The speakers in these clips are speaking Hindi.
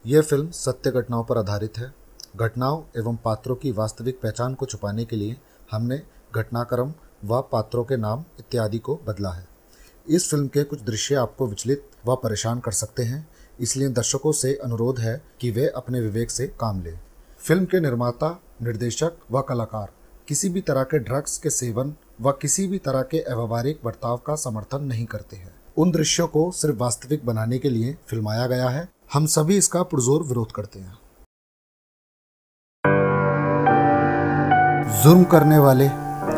यह फिल्म सत्य घटनाओं पर आधारित है। घटनाओं एवं पात्रों की वास्तविक पहचान को छुपाने के लिए हमने घटनाक्रम व पात्रों के नाम इत्यादि को बदला है। इस फिल्म के कुछ दृश्य आपको विचलित व परेशान कर सकते हैं, इसलिए दर्शकों से अनुरोध है कि वे अपने विवेक से काम लें। फिल्म के निर्माता, निर्देशक व कलाकार किसी भी तरह के ड्रग्स के सेवन व किसी भी तरह के अव्यवहारिक बर्ताव का समर्थन नहीं करते हैं। उन दृश्यों को सिर्फ वास्तविक बनाने के लिए फिल्माया गया है। हम सभी इसका पुरजोर विरोध करते हैं। जुर्म करने वाले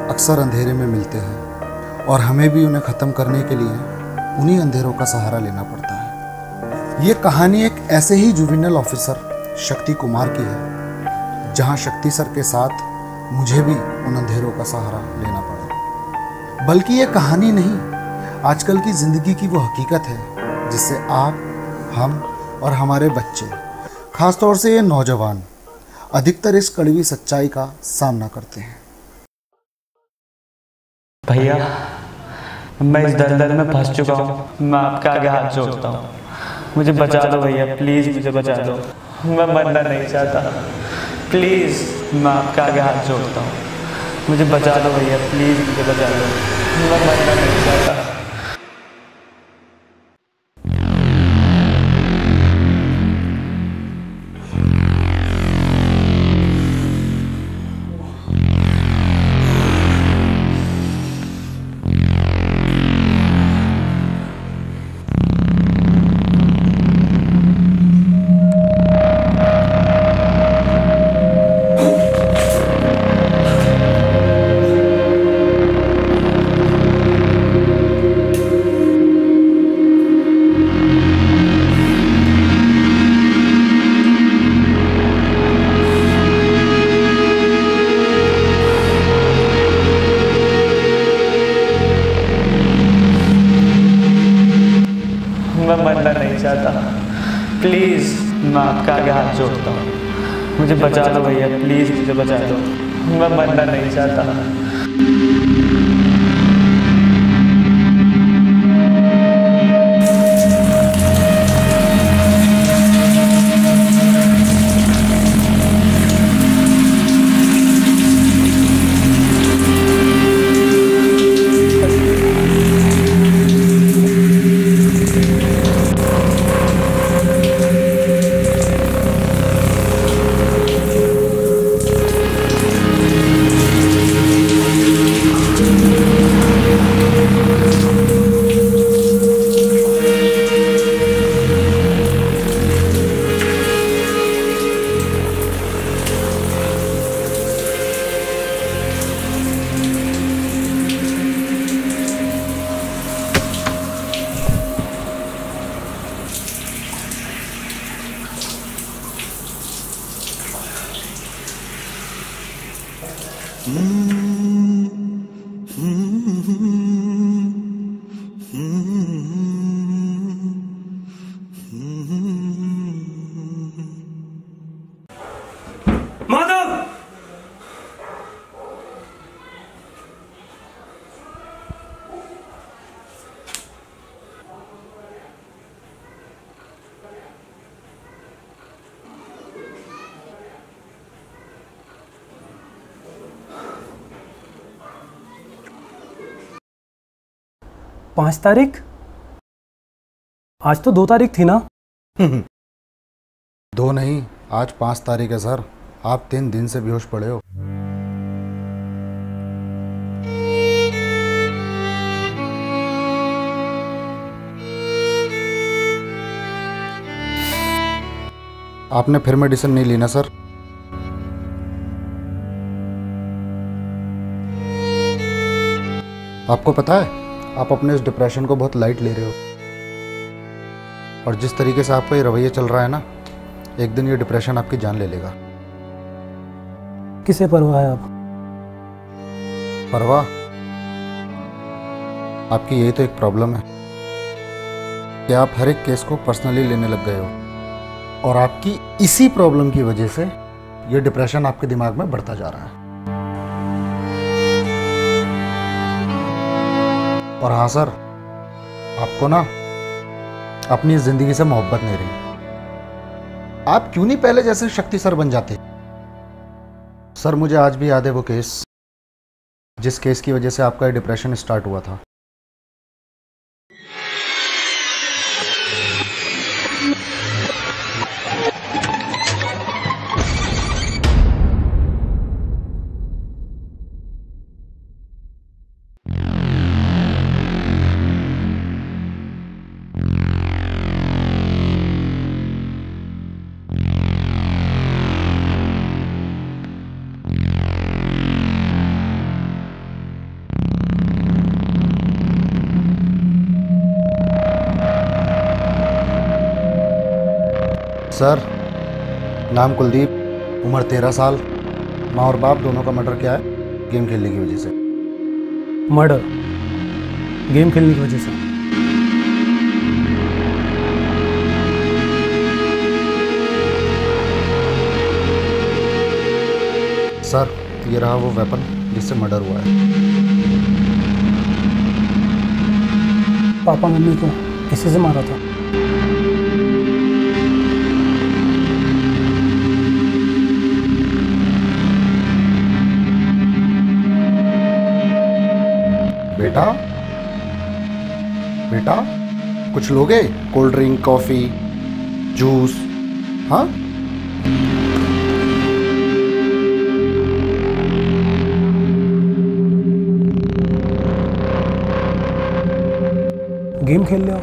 अक्सर अंधेरे में मिलते हैं और हमें भी उन्हें ख़त्म करने के लिए उन्हीं अंधेरों का सहारा लेना पड़ता है। ये कहानी एक ऐसे ही जुवेनाइल ऑफिसर शक्ति कुमार की है, जहां शक्ति सर के साथ मुझे भी उन अंधेरों का सहारा लेना पड़ा। बल्कि ये कहानी नहीं, आजकल की ज़िंदगी की वो हकीकत है जिससे आप, हम और हमारे बच्चे, खासतौर से ये नौजवान, अधिकतर इस कड़वी सच्चाई का सामना करते हैं। भैया, मैं इस दलदल में फंस चुका हूँ। मैं आपके आगे हाथ जोड़ता हूँ, मुझे बचा दो भैया, प्लीज़ मुझे बचा दो। मैं मरना नहीं चाहता, प्लीज़ मैं आपके आगे हाथ जोड़ता हूँ, मुझे बचा दो भैया, प्लीज़ मुझे बचा दो। मैं मरना नहीं चाहता। मैं मरना नहीं चाहता, प्लीज़ मैं आपके आगे हाथ जोड़ता हूँ, मुझे बचा दो भैया, प्लीज़ मुझे बचा दो। मैं मरना नहीं चाहता। माधव! पाँच तारीख? आज तो 2 तारीख थी ना? 2 नहीं, आज 5 तारीख है सर। आप 3 दिन से बेहोश पड़े हो। आपने फिर मेडिसिन नहीं ली ना सर? आपको पता है, आप अपने इस डिप्रेशन को बहुत लाइट ले रहे हो, और जिस तरीके से आपका ये रवैया चल रहा है ना, एक दिन ये डिप्रेशन आपकी जान ले लेगा। किसे परवाह है आप? परवाह? आपकी यही तो एक प्रॉब्लम है कि आप हर एक केस को पर्सनली लेने लग गए हो, और आपकी इसी प्रॉब्लम की वजह से ये डिप्रेशन आपके दिमाग में बढ़ता जा रहा है। और हाँ सर, आपको ना अपनी ज़िंदगी से मोहब्बत नहीं रही। आप क्यों नहीं पहले जैसे शक्ति सर बन जाते? सर मुझे आज भी याद है वो केस, जिस केस की वजह से आपका डिप्रेशन स्टार्ट हुआ था। सर, नाम कुलदीप, उम्र 13 साल, माँ और बाप दोनों का मर्डर किया है गेम खेलने की वजह से। मर्डर गेम खेलने की वजह से? सर, ये रहा वो वेपन जिससे मर्डर हुआ है। पापा मम्मी को इसी से मारा था। बेटा, बेटा कुछ लोगे? Cold drink, coffee, juice? हाँ, गेम खेल ले आओ।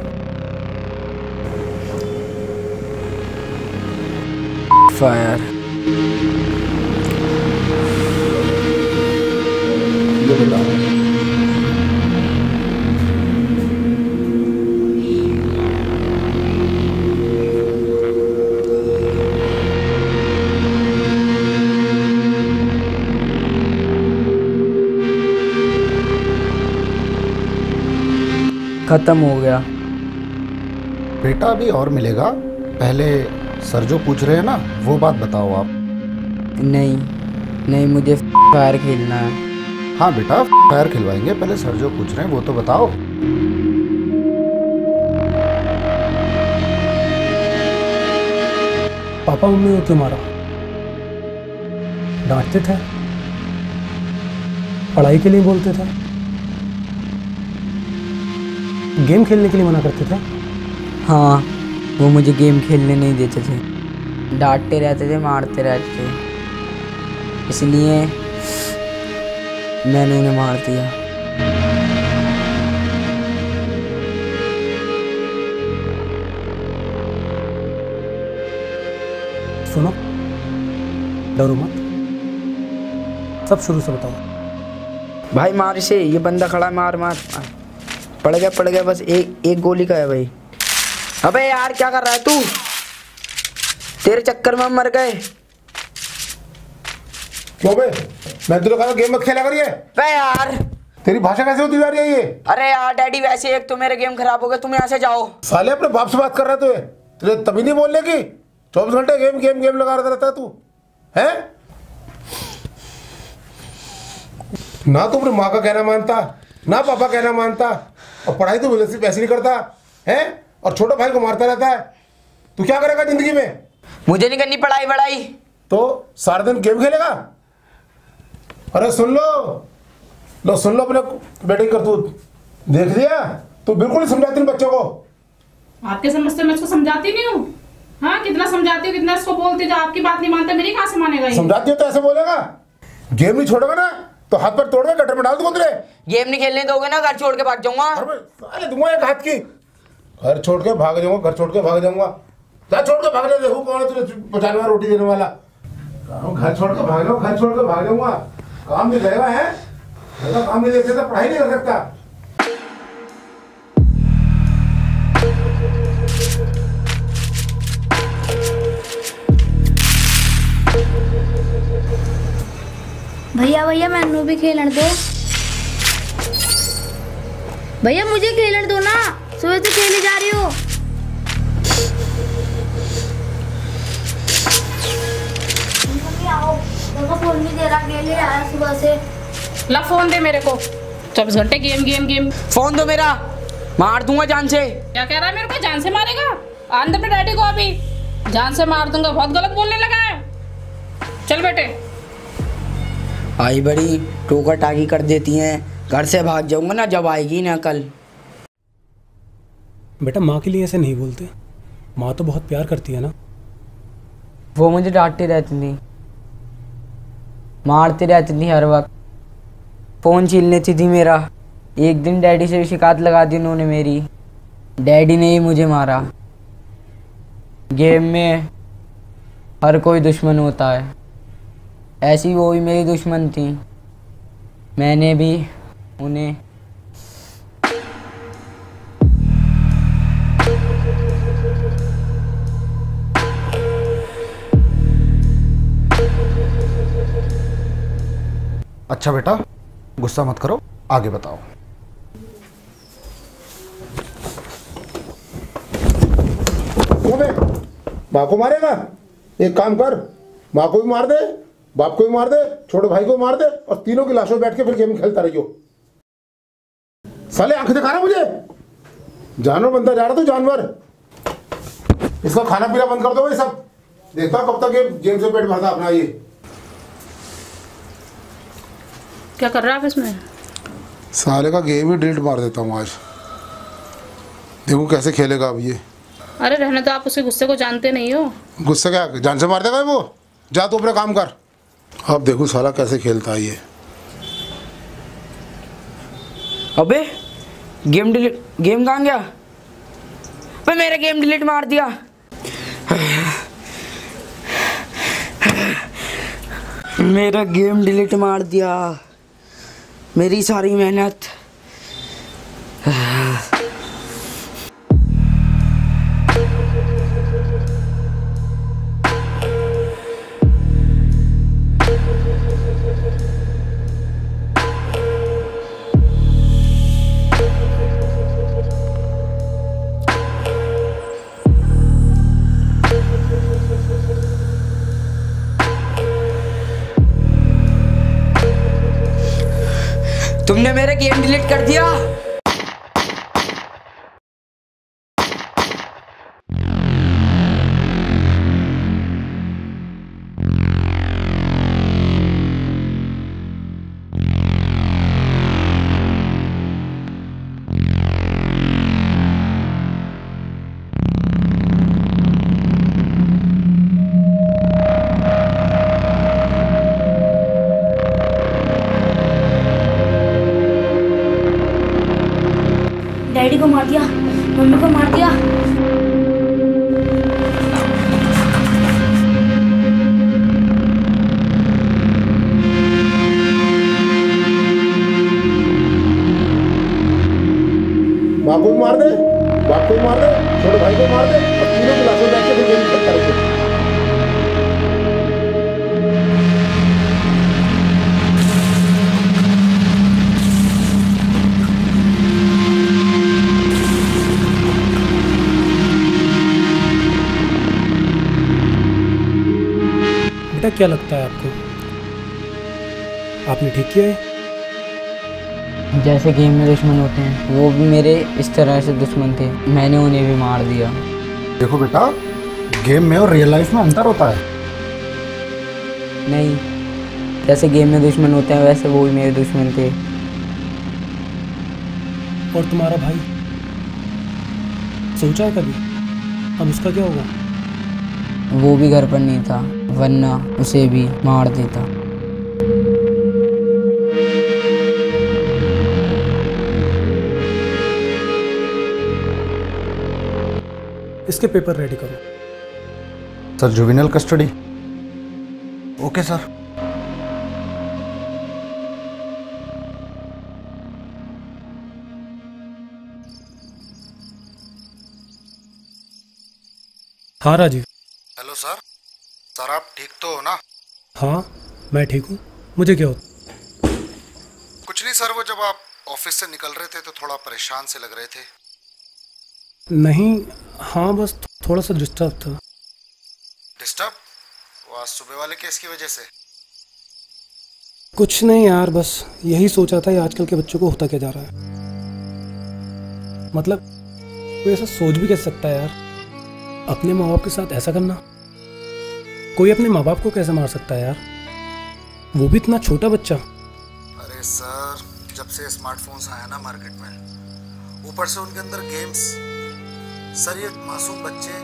फायर खत्म हो गया। बेटा अभी और मिलेगा, पहले सर जो पूछ रहे हैं ना वो बात बताओ आप। नहीं नहीं, मुझे फायर खेलना है। हाँ बेटा, फायर खिलवाएंगे, पहले सर जो पूछ रहे हैं वो तो बताओ। पापा मम्मी को क्यों मारा? डांटते थे, पढ़ाई के लिए बोलते थे, गेम खेलने के लिए मना करते थे। हाँ, वो मुझे गेम खेलने नहीं देते थे, डांटते रहते थे, मारते रहते थे, इसलिए मैंने उन्हें मार दिया। सुनो, डरो मत, सब शुरू से बताओ। भाई मार इसे, ये बंदा खड़ा है, मार मार। पड़ गया, बस एक गोली का है भाई। अबे यार क्या कर रहा है तू? तेरे चक्कर में हम मर गए। क्यों बे? मैं तुझे कहा गेम मत खेला करिए। बे यार, तेरी भाषा कैसे होती जा रही है ये? अरे यार डैडी, वैसे एक तो मेरे गेम खराब हो गया, तुम यहाँ से जाओ। साले अपने बाप से बात कर रहा है तुझे तभी नहीं बोलने की? 24 घंटे गेम गेम गेम लगा रहता है तू, है ना? तू अपनी माँ का कहना मानता ना, पापा कहना मानता, और पढ़ाई तो वैसे नहीं करता है, और छोटा भाई को मारता रहता है। तू क्या करेगा जिंदगी में? मुझे नहीं करनी पढ़ाई वढ़ाई। तो सारा दिन गेम खेलेगा? अरे सुन लो अपने बेटे की करतूत। देख लिया? तू बिल्कुल नहीं समझाती बच्चों को। आपके समझते मैं इसको समझाती नहीं हूँ। हाँ, कितना समझाती हूँ, कितना इसको बोलती हूँ, जो आपकी बात नहीं मानता मेरी कहाँ से मानेगा ये? समझाती हो तो ऐसे बोलेगा? गेम नहीं छोड़ेगा ना तो हाथ पर तोड़ के गटर में डाल दूंगा तुझे। गेम नहीं खेलने दोगे ना, घर छोड़ के भाग जाऊंगा। अरे दूंगा एक हाथ की। घर छोड़ के भाग जाऊंगा, जा छोड़ के भाग जा, देखो कौन है तुझे बचाने वाला, रोटी देने वाला। घर छोड़ के भाग जाऊंगा, काम नहीं रहेगा है, काम नहीं देख सकता, पढ़ाई नहीं कर सकता। भैया मैनू भी खेलन दो। भैया मुझे खेलन दो ना, सुबह से खेली जा रही हो। आओ, फोन नहीं दे रहा, खेले आया सुबह से। ला फोन दे मेरे को, 24 घंटे गेम। फोन दो मेरा, मार दूंगा जान से। क्या कह रहा है? मेरे को जान से मारेगा? आंदर पे डैडी को अभी जान से मार दूंगा, बहुत गलत बोलने लगा है। चल बेटे। आई बड़ी टोका टाकी कर देती हैं, घर से भाग जाऊंगा ना जब आएगी ना कल। बेटा माँ के लिए ऐसे नहीं बोलते, माँ तो बहुत प्यार करती है ना। वो मुझे डांटती रहती थी, मारती रहती थी हर वक्त, फ़ोन छीन लेती थी मेरा। एक दिन डैडी से भी शिकायत लगा दी उन्होंने मेरी, डैडी ने ही मुझे मारा। गेम में हर कोई दुश्मन होता है, ऐसी वो भी मेरी दुश्मन थी, मैंने भी उन्हें। अच्छा बेटा, गुस्सा मत करो, आगे बताओ। माँ को मारेगा? एक काम कर, माँ को भी मार दे, बाप को भी मार दे, छोटे भाई को भी मार दे, और तीनों की लाशों बैठ के फिर गेम खेलता रहियो। साले आंखें दिखा रहा मुझे, जानवर बनता जा रहा तू, जानवर। इसका खाना पीना बंद कर दो भाई सब, देखता हूं कब तक ये गेम से पेट भरता अपना। ये क्या कर रहा है आप इसमें? साले का गेम ही डिलीट मार देता हूँ आज, देखो कैसे खेलेगा अब ये। अरे रहने तो, आप उसके गुस्से को जानते नहीं हो। गुस्सा क्या जान से मार देगा वो? जा तू अपना काम कर। अब देखो साला कैसे खेलता है ये। अबे गेम कहाँ गया? अबे मेरा गेम डिलीट मार दिया। मेरा गेम डिलीट मार दिया, मेरी सारी मेहनत। तुमने मेरा गेम डिलीट कर दिया। डैडी को मार दिया, मम्मी को मार दिया। माँ को भी मार दे, बाप को भी मार दे, छोटे भाई को मार दे, और तीनों की लाशों बैठ के फिर गेम खेलता रहियो। बेटा क्या लगता है आपको, आपने ठीक किया है? जैसे गेम में दुश्मन होते हैं, वो भी मेरे इस तरह से दुश्मन थे, मैंने उन्हें भी मार दिया। देखो बेटा, गेम में और रियल लाइफ में अंतर होता है। नहीं, जैसे गेम में दुश्मन होते हैं वैसे वो भी मेरे दुश्मन थे। और तुम्हारा भाई, सोचा है कभी अब उसका क्या होगा? वो भी घर पर नहीं था, वरना उसे भी मार देता। इसके पेपर रेडी करो। Sir, juvenile custody. Okay sir. हाँ राजीव। Hello sir. सर आप ठीक तो हो ना? हाँ मैं ठीक हूँ, मुझे क्या होता? कुछ नहीं सर, वो जब आप ऑफिस से निकल रहे थे तो थोड़ा परेशान से लग रहे थे। नहीं, हाँ बस थोड़ा सा डिस्टर्ब था। डिस्टर्ब? वो आज सुबह वाले केस की वजह से? कुछ नहीं यार, बस यही सोचा था कि आजकल के बच्चों को होता क्या जा रहा है। मतलब कोई ऐसा सोच भी कैसे सकता है यार? अपने माँ बाप के साथ ऐसा करना? कोई अपने माँ बाप को कैसे मार सकता है यार, वो भी इतना छोटा बच्चा। अरे सर, जब से स्मार्टफोन्स आया ना मार्केट में, ऊपर से उनके अंदर गेम्स, सर ये मासूम बच्चे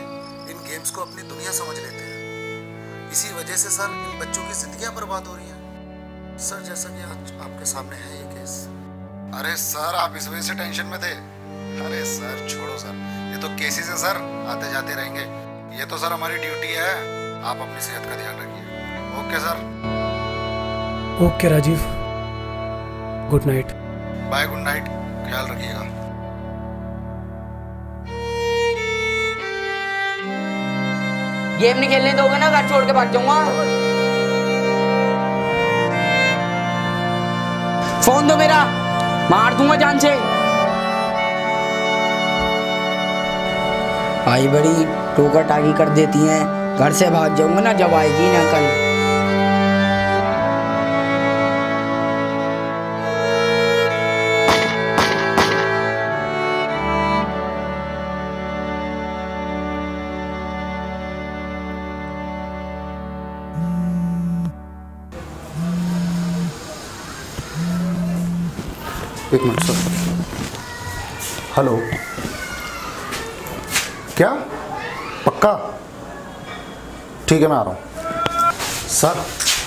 इन गेम्स को अपनी दुनिया समझ लेते हैं। इसी वजह से सर इन बच्चों की जिंदगियां बर्बाद हो रही हैं। सर जैसा कि आज आपके सामने है ये केस। अरे सर, आप इस वजह से टेंशन में थे? अरे सर छोड़ो सर, ये तो केसेस है सर, आते जाते रहेंगे। ये तो सर हमारी ड्यूटी है, आप अपनी सेहत का ध्यान रखिए। Okay sir. Okay Rajiv, good night. Bye, good night, ख्याल रखिएगा। गेम नहीं खेलने दोगे ना, घर छोड़ के भाग जाऊंगा। फोन दो मेरा, मार दूंगा जान से। आई बड़ी टोका टाकी कर देती हैं, घर से भाग जाऊंगा ना जब आएगी ना कल। एक मिनट सर। हेलो, क्या पक्का? ठीक है, मैं आ रहा हूँ। सर,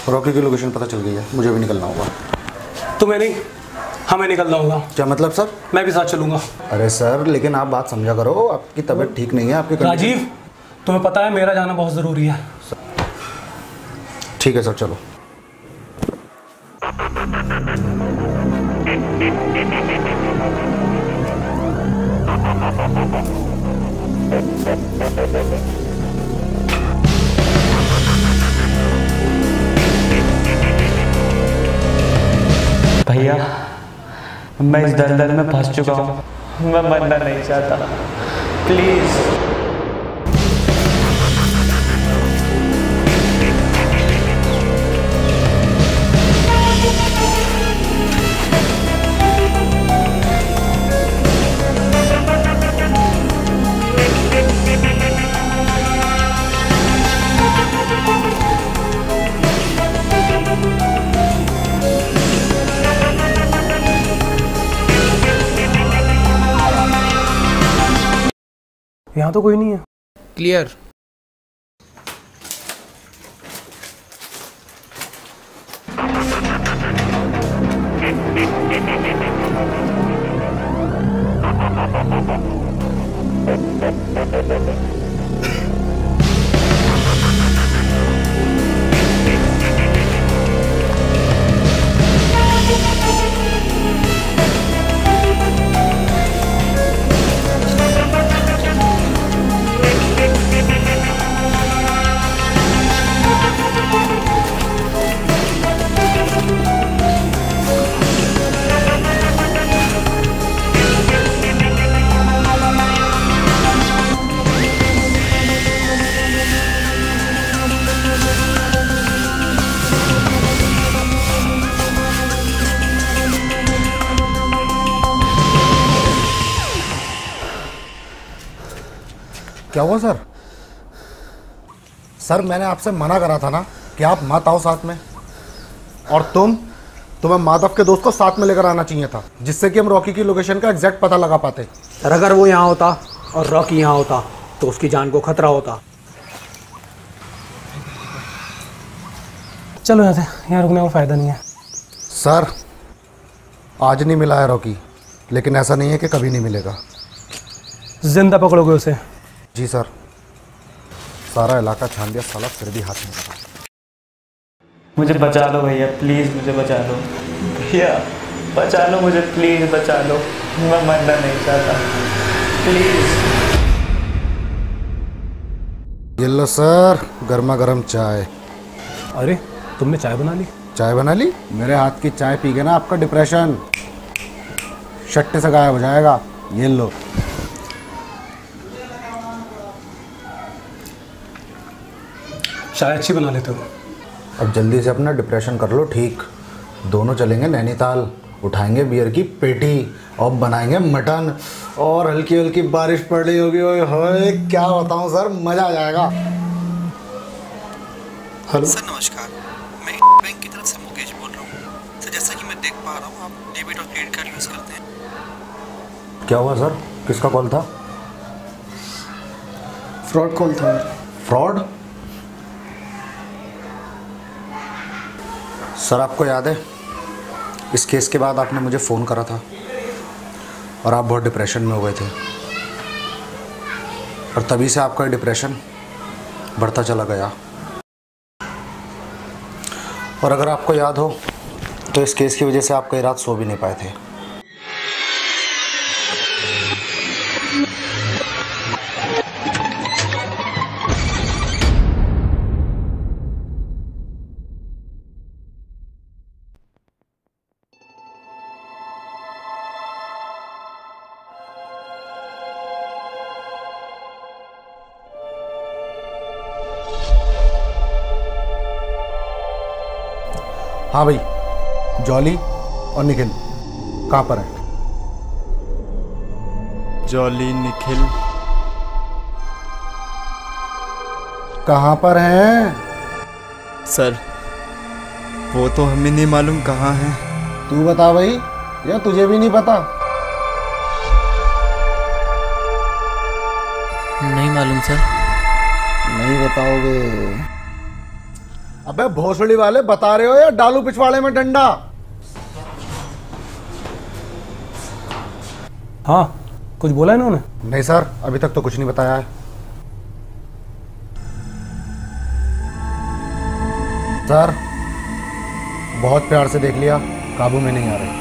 रॉकी की लोकेशन पता चल गई है, मुझे भी निकलना होगा। तुम्हें नहीं, हमें निकलना होगा। क्या मतलब सर? मैं भी साथ चलूंगा। अरे सर, लेकिन आप बात समझा करो, आपकी तबीयत ठीक नहीं है। आपकी राजीव, तुम्हें पता है मेरा जाना बहुत ज़रूरी है। ठीक है सर, चलो। भैया, मैं इस दलदल में फंस चुका हूँ, मैं मरना नहीं चाहता, प्लीज। यहाँ तो कोई नहीं है। क्लियर। क्या हुआ सर? सर, मैंने आपसे मना करा था ना कि आप मत आओ साथ में। और तुम्हें माधव के दोस्त को साथ में लेकर आना चाहिए था, जिससे कि हम रॉकी की लोकेशन का एग्जैक्ट पता लगा पाते। सर, अगर वो यहाँ होता और रॉकी यहाँ होता तो उसकी जान को खतरा होता। चलो यहाँ से, यहाँ रुकने का फायदा नहीं है। सर, आज नहीं मिला है रॉकी, लेकिन ऐसा नहीं है कि कभी नहीं मिलेगा। जिंदा पकड़ोगे उसे? जी सर, सारा इलाका छान दिया, साला फिर भी हाथ नहीं लगा। मुझे बचा लो भैया, प्लीज़ मुझे बचा लो भैया, बचा लो मुझे, प्लीज़ बचा लो, मैं मरना नहीं चाहता, प्लीज़। ये लो सर, गर्मा गर्म चाय। अरे, तुमने चाय बना ली? चाय बना ली? मेरे हाथ की चाय पी के ना आपका डिप्रेशन शट्टे से गायब हो जाएगा। ये लो। चाय अच्छी बना लेते हो। अब जल्दी से अपना डिप्रेशन कर लो ठीक। दोनों चलेंगे नैनीताल, उठाएंगे बियर की पेटी अब बनाएंगे मटन और हल्की हल्की बारिश पड़ रही होगी। ओए होए क्या बताऊं सर, मज़ा आ जाएगा। हेलो सर, नमस्कार। मैं बैंक की तरफ से मुकेश बोल रहा हूँ। सर, जैसा कि मैं देख पा रहा हूँ आप डेबिट और क्रेडिट कार्ड यूज़ करते हैं। क्या हुआ सर, किसका कॉल था? फ्रॉड कॉल था। फ्रॉड? सर आपको याद है इस केस के बाद आपने मुझे फ़ोन करा था और आप बहुत डिप्रेशन में हो गए थे, और तभी से आपका डिप्रेशन बढ़ता चला गया। और अगर आपको याद हो तो इस केस की वजह से आप कई रात सो भी नहीं पाए थे। हाँ भाई, जॉली और निखिल कहाँ पर है? जॉली, निखिल कहाँ पर हैं? सर, वो तो हमें नहीं मालूम कहाँ है। तू बता भाई, या तुझे भी नहीं पता? नहीं मालूम सर। नहीं बताओगे? अबे भोसड़ी वाले, बता रहे हो या डालू पिछवाड़े में डंडा? हाँ, कुछ बोला इन्होंने? नहीं सर, अभी तक तो कुछ नहीं बताया है। सर बहुत प्यार से देख लिया, काबू में नहीं आ रहे।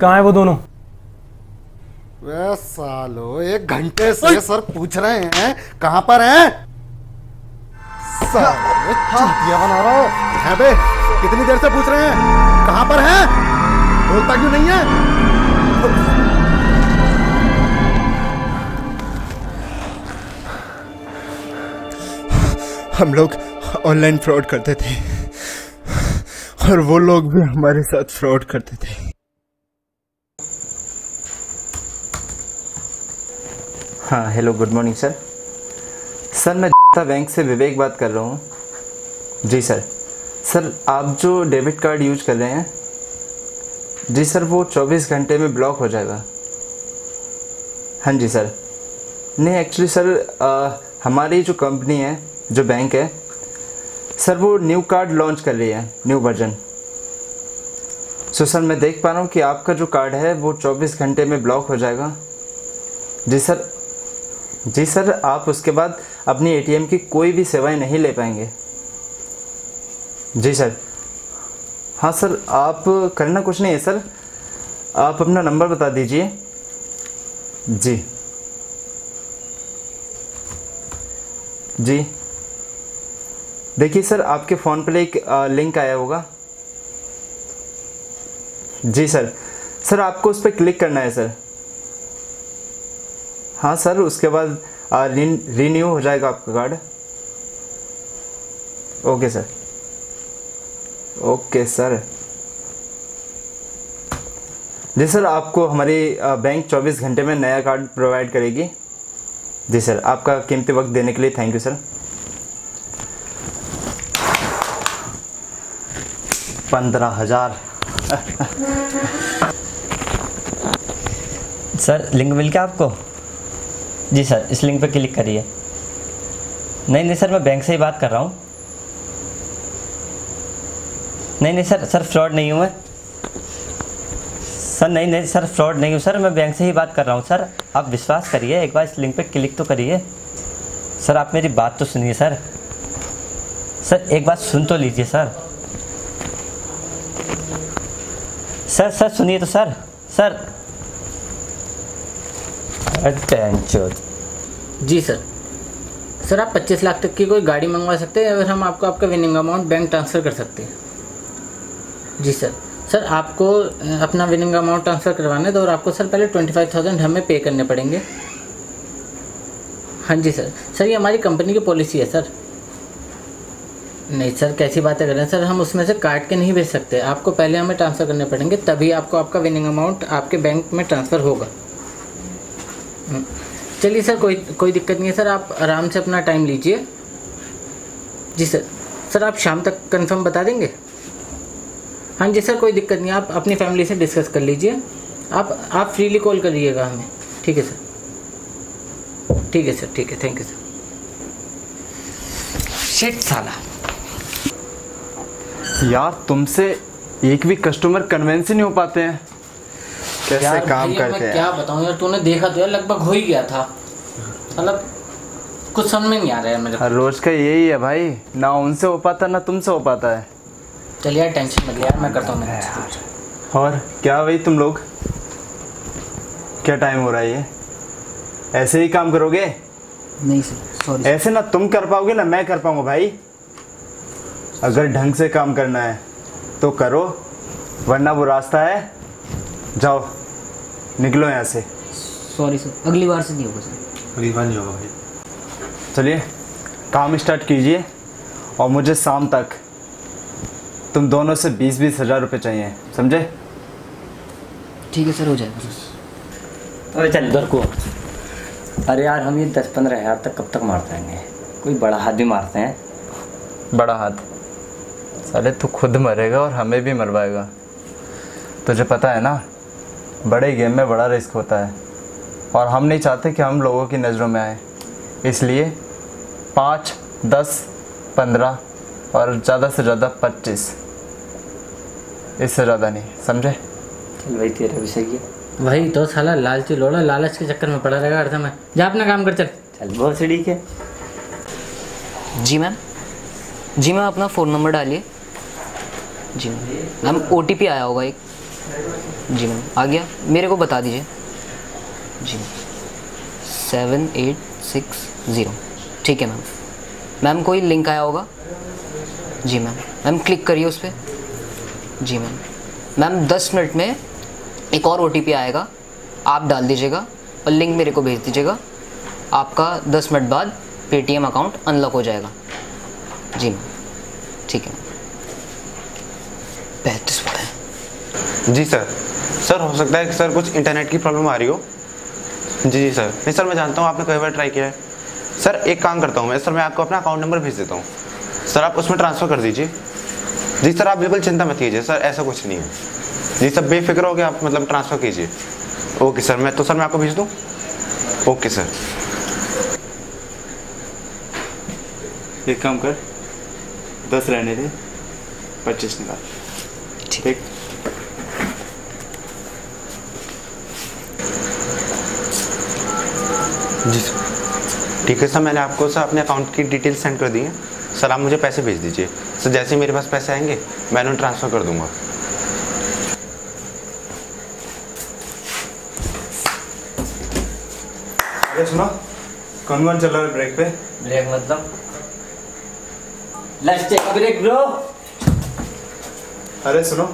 कहाँ है वो दोनों? वे सालो, 1 घंटे से सर पूछ रहे हैं कहाँ पर हैं। साले चूतिया बना रहा हो है बे, कितनी देर से पूछ रहे हैं कहाँ पर हैं? बोलता क्यों नहीं है? हम लोग ऑनलाइन फ्रॉड करते थे और वो लोग भी हमारे साथ फ्रॉड करते थे। हाँ, hello, good morning sir. Sir, मैं बैंक से विवेक बात कर रहा हूँ। जी सर। सर, आप जो डेबिट कार्ड यूज कर रहे हैं, जी सर, वो 24 घंटे में ब्लॉक हो जाएगा। हाँ जी सर। नहीं, एक्चुअली सर, हमारी जो कंपनी है, जो बैंक है सर, वो न्यू कार्ड लॉन्च कर रही है, न्यू वर्जन। सो सर, मैं देख पा रहा हूँ कि आपका जो कार्ड है वो 24 घंटे में ब्लॉक हो जाएगा। जी सर। जी सर, आप उसके बाद अपनी एटीएम की कोई भी सेवाएं नहीं ले पाएंगे। जी सर। हाँ सर, आप करना कुछ नहीं है सर, आप अपना नंबर बता दीजिए। जी जी। देखिए सर, आपके फ़ोन पे एक लिंक आया होगा। जी सर। सर, आपको उस पर क्लिक करना है सर। हाँ सर, उसके बाद रीन्यू हो जाएगा आपका card. Okay sir. Okay sir. जी सर, आपको हमारी बैंक 24 घंटे में नया कार्ड प्रोवाइड करेगी। जी सर, आपका कीमती वक्त देने के लिए thank you sir. 15,000। Sir, link मिल गया आपको? जी सर, इस लिंक पर क्लिक करिए। नहीं सर, मैं बैंक से ही बात कर रहा हूँ। नहीं सर, फ्रॉड नहीं हूँ मैं सर। नहीं सर, फ्रॉड नहीं हूँ सर, मैं बैंक से ही बात कर रहा हूँ सर। आप विश्वास करिए, एक बार इस लिंक पे क्लिक तो करिए सर। आप मेरी बात तो सुनिए सर। सर, एक बात सुन तो लीजिए सर। सर सुनिए तो सर। जी सर। सर, आप 25 लाख तक की कोई गाड़ी मंगवा सकते हैं, या फिर हम आपको आपका विनिंग अमाउंट बैंक ट्रांसफ़र कर सकते हैं। जी सर। सर आपको अपना विनिंग अमाउंट ट्रांसफ़र करवाना है तो और आपको सर पहले 25,000 हमें पे करने पड़ेंगे। हाँ जी सर। सर ये हमारी कंपनी की पॉलिसी है सर। नहीं सर, कैसी बातें कर रहे हैं सर, हम उसमें से काट के नहीं भेज सकते, आपको पहले हमें ट्रांसफ़र करने पड़ेंगे तभी आपको आपका विनिंग अमाउंट आपके बैंक में ट्रांसफ़र होगा। चलिए सर, कोई दिक्कत नहीं है सर, आप आराम से अपना टाइम लीजिए। जी सर। सर आप शाम तक कंफर्म बता देंगे? हाँ जी सर, कोई दिक्कत नहीं, आप अपनी फैमिली से डिस्कस कर लीजिए। आप फ्रीली कॉल करिएगा हमें। ठीक है सर, ठीक है सर, ठीक है, थैंक यू सर। शिट साला यार, तुमसे एक भी कस्टमर कन्विंस ही नहीं हो पाते हैं। कैसे काम करते हैं? क्या बताऊं यार, तूने देखा तो यार लगभग हो ही गया था, मतलब कुछ समझ में नहीं आ रहा है मेरे। हर रोज का यही है भाई, ना उनसे हो पाता ना तुमसे हो पाता है। चल यार टेंशन मत ले यार, मैं करता हूँ मैनेज। और क्या भाई तुम लोग, क्या टाइम हो रहा है ये? ऐसे ही काम करोगे? नहीं सर, सॉरी। ऐसे ना तुम कर पाओगे ना मैं कर पाऊंगा भाई। अगर ढंग से काम करना है तो करो, वरना वो रास्ता है, जाओ निकलो यहाँ से। सॉरी सर, अगली बार से नहीं होगा सर। अगली बार नहीं होगा भाई। चलिए काम स्टार्ट कीजिए, और मुझे शाम तक तुम दोनों से 20-20 हज़ार रुपये चाहिए, समझे? ठीक है सर, हो जाएगा। अरे चल इधर को। अरे यार हम ये 10-15 हज़ार तक कब तक मारते रहेंगे? कोई बड़ा हाथ भी मारते हैं। बड़ा हाथ? साले तू खुद मरेगा और हमें भी मरवाएगा। तुझे पता है ना, बड़े गेम में बड़ा रिस्क होता है, और हम नहीं चाहते कि हम लोगों की नज़रों में आए। इसलिए 5, 10, 15 और ज़्यादा से ज़्यादा 25, इससे ज़्यादा नहीं, समझे? चल भाई तेरा भी सही है। वही तो साला लालची लोड़ा, लालच के चक्कर में पड़ा रहेगा हर समय। जा अपना काम कर, चल। चल बहुत से ठीक है। जी मैम, जी मैम अपना फ़ोन नंबर डालिए। जी मैम, OTP आया होगा एक। जी मैम आ गया, मेरे को बता दीजिए। जी मैम 7860। ठीक है मैम। मैम कोई लिंक आया होगा? जी मैम। मैम क्लिक करिए उस पर। जी मैम। मैम 10 मिनट में एक और OTP आएगा, आप डाल दीजिएगा और लिंक मेरे को भेज दीजिएगा। आपका 10 मिनट बाद पेटीएम अकाउंट अनलॉक हो जाएगा। जी मैम ठीक है। 35 पड़ा। जी सर। सर हो सकता है कि सर कुछ इंटरनेट की प्रॉब्लम आ रही हो। जी सर। नहीं सर, मैं जानता हूँ आपने कई बार ट्राई किया है। सर एक काम करता हूँ मैं आपको अपना अकाउंट नंबर भेज देता हूँ, सर आप उसमें ट्रांसफ़र कर दीजिए। जी सर, आप बिल्कुल चिंता मत कीजिए सर, ऐसा कुछ नहीं है। जी सर, बेफिक्र हो गया, आप मतलब ट्रांसफ़र कीजिए। ओके सर, मैं आपको भेज दूँ? Okay sir. एक काम कर, 10 रहने दे, 25 निकाल। ठीक। जी सर ठीक है सर, मैंने आपको सर अपने अकाउंट की डिटेल सेंड कर दी है। सर आप मुझे पैसे भेज दीजिए। सर जैसे ही मेरे पास पैसे आएंगे मैं उन्हें ट्रांसफ़र कर दूंगा। अरे सुनो, कौन चल रहा है ब्रेक पे? ब्रेक मतलब? Let's take a break bro. अरे सुनो,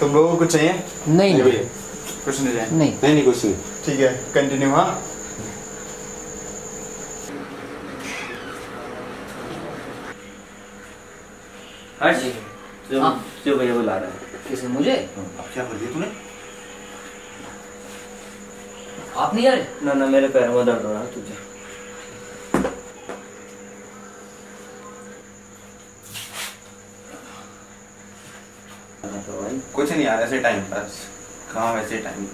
तुम लोगों को कुछ चाहिए? नहीं भैया कुछ नहीं चाहिए? नहीं कुछ नहीं। ठीक है, कंटिन्यू। हाँ हर्ष जो भैया बुला रहा है। किसे? मुझे? अब क्या कर दिया तूने? आप नहीं आ रहे? ना मेरे पैरों में दर्द हो रहा है। तुझे कुछ नहीं यार, ऐसे टाइम पास। कहाँ वैसे टाइम।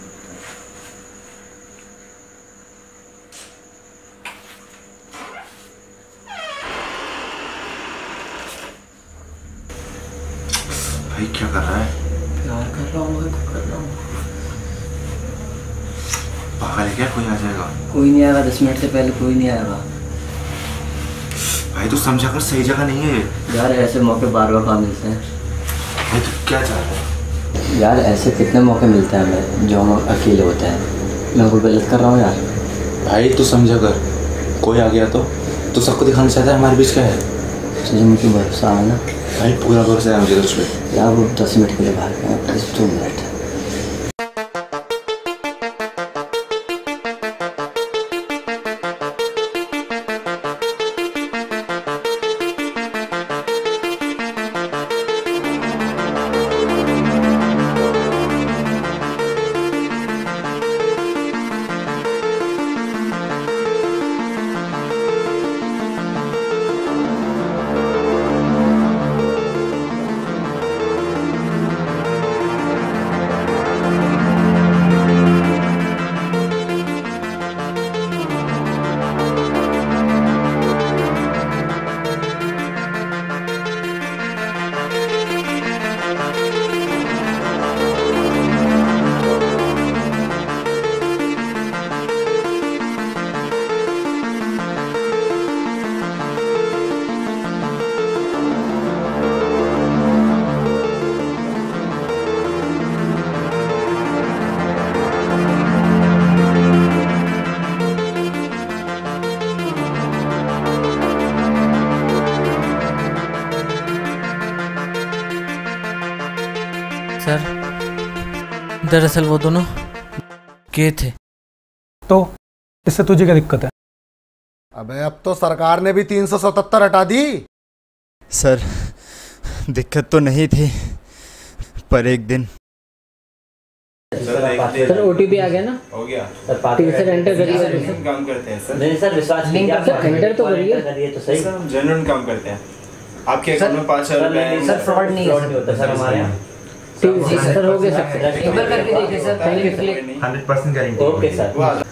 भाई क्या कर रहा है? प्यार कर रहा हूँ, कर रहा हूँ। पागल है क्या? कोई आ जाएगा? कोई नहीं आएगा, 10 मिनट से पहले कोई नहीं आएगा। भाई तू समझा कर, सही जगह नहीं है यार, ऐसे मौके बार बार कहाँ मिलते हैं? भाई तू क्या चाह रहा है? यार ऐसे कितने मौके मिलते हैं हमें जो हम अकेले होते हैं। मैं कोई गलत कर रहा हूँ यार? भाई तू समझा कर, कोई आ गया तो सबको दिखाना चाहता है हमारे बीच क्या है। तुझे मुझे भरोसा है ना? भाई पूरा भरोसा है मुझे तुझ पे। यार वो 10 मिनट के लिए बाहर गया, प्लीज 2 मिनट। सर, दरअसल वो दोनों गे थे। तो इससे तुझे क्या दिक्कत है? अबे अब तो सरकार ने भी 377 हटा दी। सर, दिक्कत तो नहीं थी, पर एक दिन सर ओटीपी आ गया ना? हो गया सर एंटर करिए। काम करते हैं सर। नहीं सर, विश्वास नहीं सर, एंटर तो करिए। तो सही सर हम जेन्युइन काम करते हैं। आपके अकाउंट में 5,000 रुपए हैं। सर फ्रॉड नहीं होता सर हमारे यहाँ। जी सर, हो गया सर। एक बार करके देखिए sir. Thank you sir. 100% guarantee. Okay sir.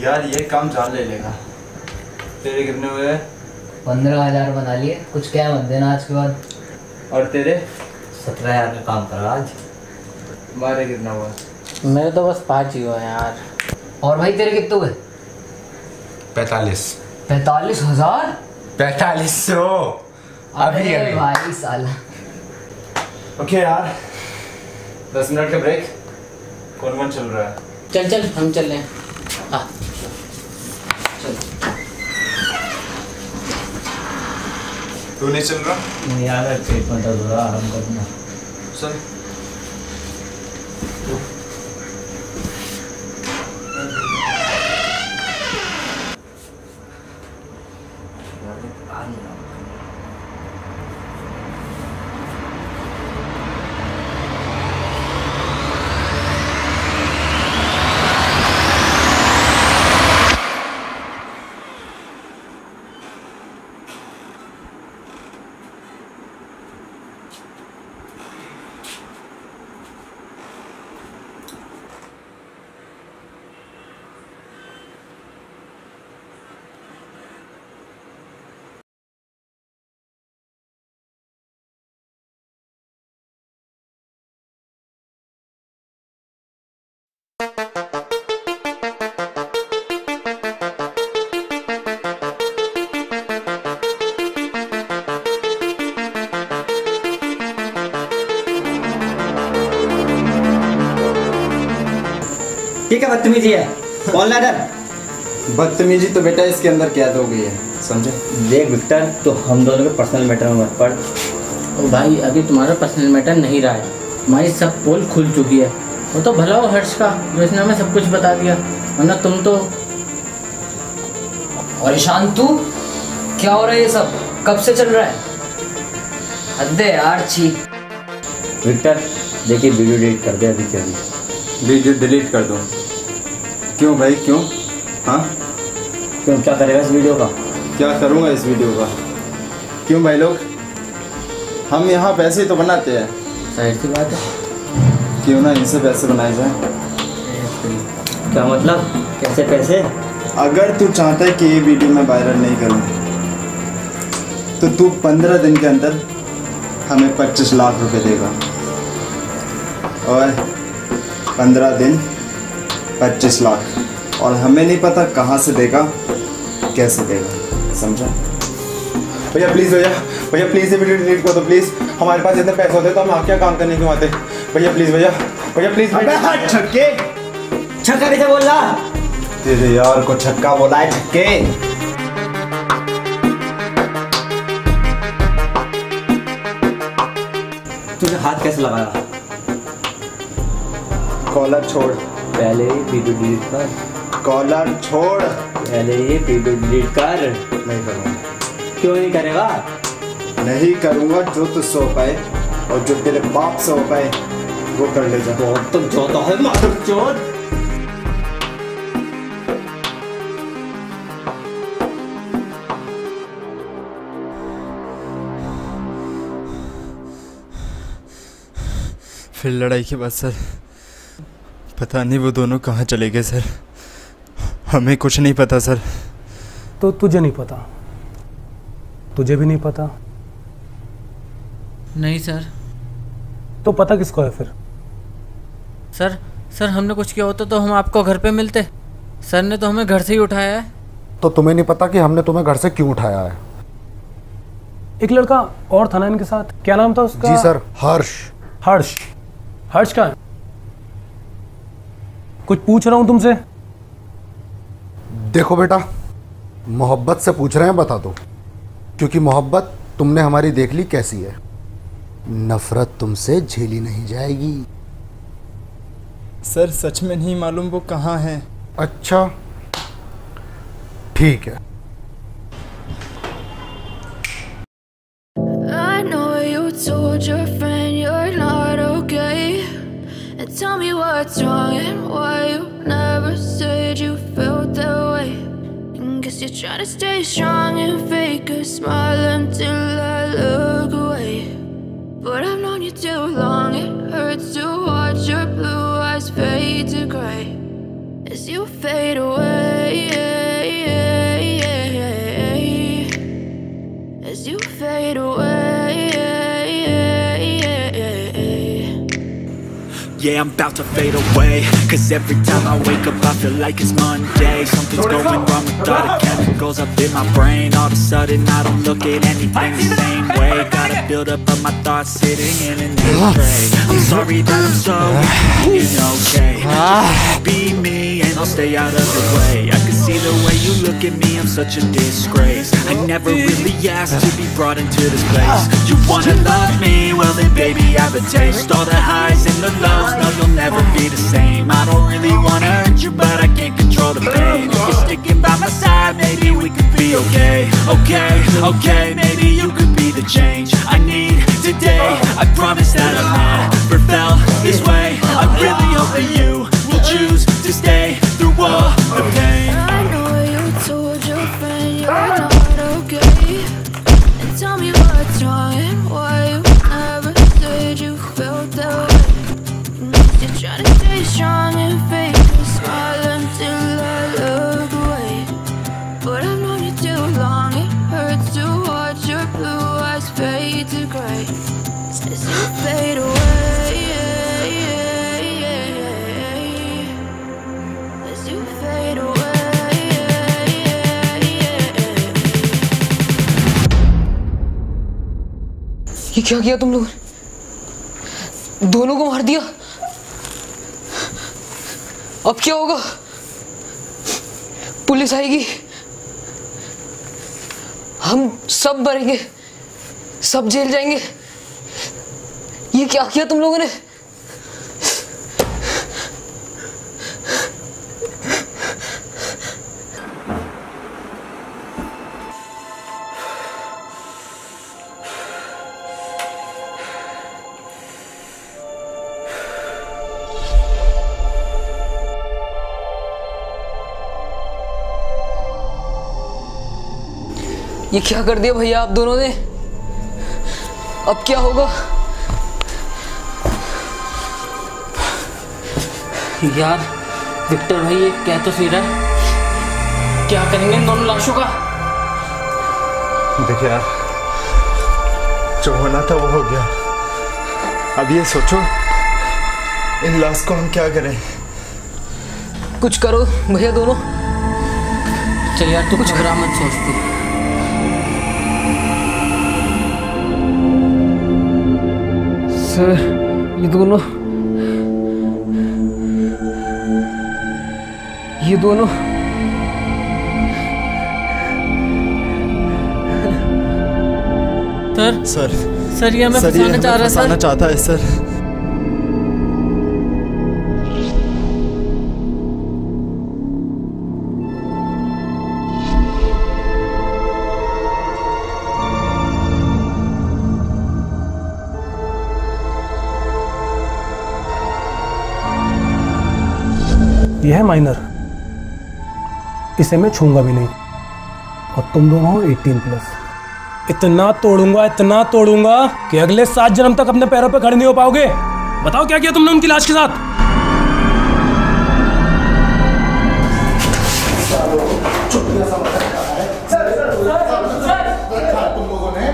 यार ये काम जान ले लेगा। तेरे कितने हुए? 15,000 बना लिए, कुछ क्या मत देना आज के बाद। और तेरे? 17,000 का काम करा आज। तुम्हारे कितना हुआ? मेरे तो बस 5 ही हुआ यार। और भाई तेरे कितने हुए? 45। 45,000? 4500 अभी अरे भाई साला। ओके यार, 10 मिनट का ब्रेक। कौन चल रहा है? चल हम चल रहे हैं। हाँ तू नहीं चल रहा? नहीं यार, पेट में दर्द हो रहा, आराम करना। चल। ठीक है, बदतमीजी है। कौन लैडर? बदतमीजी तो बेटा इसके अंदर कैद हो गई है, समझे? देख विक्टर, तो हम दोनों के पर्सनल मैटर में मत पड़। ओ भाई, अभी तुम्हारा पर्सनल मैटर नहीं रहा है। हमारी सब पोल खुल चुकी है। वो तो भला हो हर्ष का, जो इसने हमें सब कुछ बता दिया, वरना तुम तो। और ईशान तू क्या हो रहा है ये सब? कब से चल रहा है? हद है यार, छी। विक्टर देखिए, वीडियो डिलीट कर दे अभी के अभी। वीडियो डिलीट कर दो? क्यों भाई, क्यों? हाँ क्यों, क्या करेगा इस वीडियो का? क्या करूँगा इस वीडियो का? क्यों भाई लोग, हम यहाँ पैसे तो बनाते हैं, जाहिर सी बात है। क्यों ना इनसे पैसे बनाए जाए? क्या मतलब, कैसे पैसे? अगर तू चाहता है कि ये वीडियो मैं वायरल नहीं करूँ, तो तू 15 दिन के अंदर हमें 25 लाख रुपए देगा। और 15 दिन 25 लाख, और हमें नहीं पता कहाँ से देगा, कैसे देगा, समझा? भैया प्लीज़, भैया प्लीज़ ये वीडियो डिलीट कर दो प्लीज़। हमारे पास इतने पैसे होते तो हम आप क्या काम करने क्यों आते? भैया प्लीज़, भैया प्लीज़। छक्के, छक्का कैसे बोल रहा? तेरे यार को छक्का बोला है, छक्के। हाथ कैसे लगाया? कॉलर छोड़। पहले ही वीडियो डिलीट कर। कॉलर छोड़। पहले ही वीडियो डिलीट कर। नहीं करूँगा। क्यों नहीं करेगा? नहीं करूँगा, जो तुझसे हो पाए और जो तेरे बाप से हो पाए वो कर ले जा। बहुत तुम चौथा है माधव चोर। फिर लड़ाई के बाद सर पता नहीं वो दोनों कहाँ चले गए सर, हमें कुछ नहीं पता सर। तो तुझे नहीं पता? तुझे भी नहीं पता? नहीं सर। तो पता किसको है फिर? सर हमने कुछ किया होता तो हम आपको घर पे मिलते। सर ने तो हमें घर से ही उठाया है। तो तुम्हें नहीं पता कि हमने तुम्हें घर से क्यों उठाया है? एक लड़का और था ना इनके साथ, क्या नाम था उसका? जी सर, हर्ष। हर्ष? हर्ष का है? कुछ पूछ रहा हूं तुमसे। देखो बेटा, मोहब्बत से पूछ रहे हैं, बता दो, क्योंकि मोहब्बत तुमने हमारी देख ली कैसी है। नफरत तुमसे झेली नहीं जाएगी। सर सच में नहीं मालूम वो कहाँ है। अच्छा ठीक है। I know you told your friend you're not okay, and tell me what's wrong and why you never said you felt that way. And guess you're trying to stay strong and fake a smile until I look away. But I've known you too long, it hurts to watch your blue eyes fade to gray as you fade away, as you fade away. Yeah, I'm about to fade away, 'cause every time I wake up I feel like it's Monday. Something's going wrong with all the chemicals up in my brain. All of a sudden I don't look at anything the same way. Gotta build up of my thoughts sitting in an ashtray. I'm sorry that I'm so okay. Be me and I'll stay out of the way. I can see the way you look at me, I'm such a disgrace. I never really asked to be brought into this place. You wanna love me? Well then baby I have a taste. All the highs and the lows, no you'll never be the same. I don't really wanna hurt you but I can't control the pain. If you're sticking by my side maybe we could be okay. Okay, maybe you could be the change I need today. I promise that I've never felt this way. I really hope that you will choose to stay through all the pain. I know you told your friend you're not okay, and tell me what's wrong and why you never said you felt that way. You're trying to stay strong and fake a smile until I look away. But I've known you too long, it hurts to watch your blue eyes fade to gray as you fade away, as you fade away. ये क्या किया तुम लोग? दोनों को मार दिया। अब क्या होगा? पुलिस आएगी, हम सब मरेंगे, सब जेल जाएंगे। ये क्या किया तुम लोगों ने? ये क्या कर दिया भैया आप दोनों ने? अब क्या होगा? यार विक्टर भाई ये क्या तो सही रहा है, क्या करेंगे इन दोनों लाशों का? देखो यार, जो होना था वो हो गया। अब ये सोचो इन लाश को हम क्या करें। कुछ करो भैया दोनों। चल यार तू कुछ बुरा मत सोच तू। सर ये दोनों सर सर ये हमें फंसाना चाह रहा है सर। चाहता है सर। यह है माइनर, इसे मैं छूंगा भी नहीं। और तुम दोनों हो 18+। इतना तोड़ूंगा कि अगले 7 जन्म तक अपने पैरों पे खड़े नहीं हो पाओगे। बताओ क्या किया तुमने उनकी लाश के साथ? तुम लोगों ने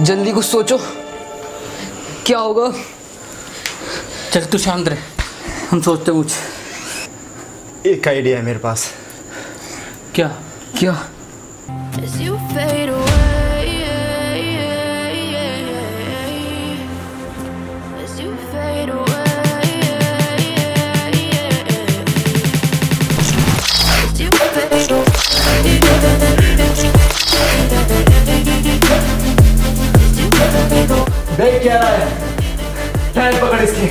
जल्दी कुछ सोचो, क्या होगा? चल तू शांत रहे, हम सोचते कुछ। एक आइडिया है मेरे पास। क्या? क्या? As you fade away, as you fade away, as you fade away. देख क्या रहा है? टाइम पकड़ इसकी।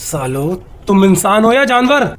सालो, तुम इंसान हो या जानवर?